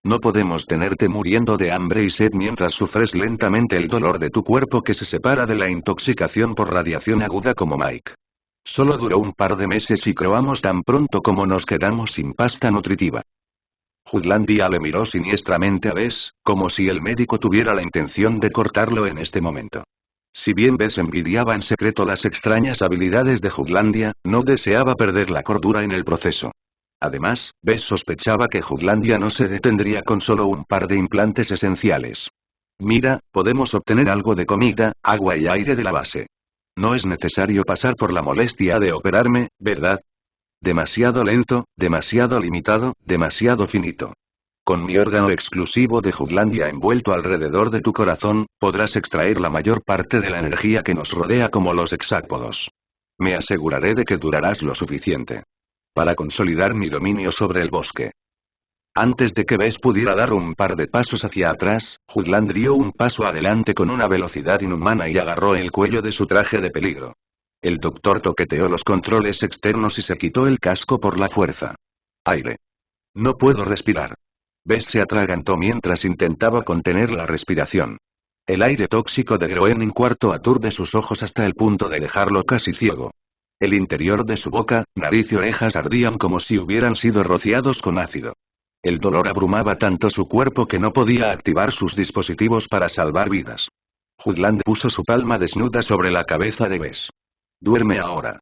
No podemos tenerte muriendo de hambre y sed mientras sufres lentamente el dolor de tu cuerpo que se separa de la intoxicación por radiación aguda como Mike. Solo duró un par de meses y croamos tan pronto como nos quedamos sin pasta nutritiva. Juglandia le miró siniestramente a Bess, como si el médico tuviera la intención de cortarlo en este momento. Si bien Bess envidiaba en secreto las extrañas habilidades de Juglandia, no deseaba perder la cordura en el proceso. Además, Bess sospechaba que Juglandia no se detendría con solo un par de implantes esenciales. Mira, podemos obtener algo de comida, agua y aire de la base. No es necesario pasar por la molestia de operarme, ¿verdad? Demasiado lento, demasiado limitado, demasiado finito. Con mi órgano exclusivo de Juglandia envuelto alrededor de tu corazón, podrás extraer la mayor parte de la energía que nos rodea como los hexápodos. Me aseguraré de que durarás lo suficiente para consolidar mi dominio sobre el bosque. Antes de que Bess pudiera dar un par de pasos hacia atrás, Hoodland dio un paso adelante con una velocidad inhumana y agarró el cuello de su traje de peligro. El doctor toqueteó los controles externos y se quitó el casco por la fuerza. Aire. No puedo respirar. Bess se atragantó mientras intentaba contener la respiración. El aire tóxico de Groening IV aturde sus ojos hasta el punto de dejarlo casi ciego. El interior de su boca, nariz y orejas ardían como si hubieran sido rociados con ácido. El dolor abrumaba tanto su cuerpo que no podía activar sus dispositivos para salvar vidas. Hoodland puso su palma desnuda sobre la cabeza de Bess. Duerme ahora.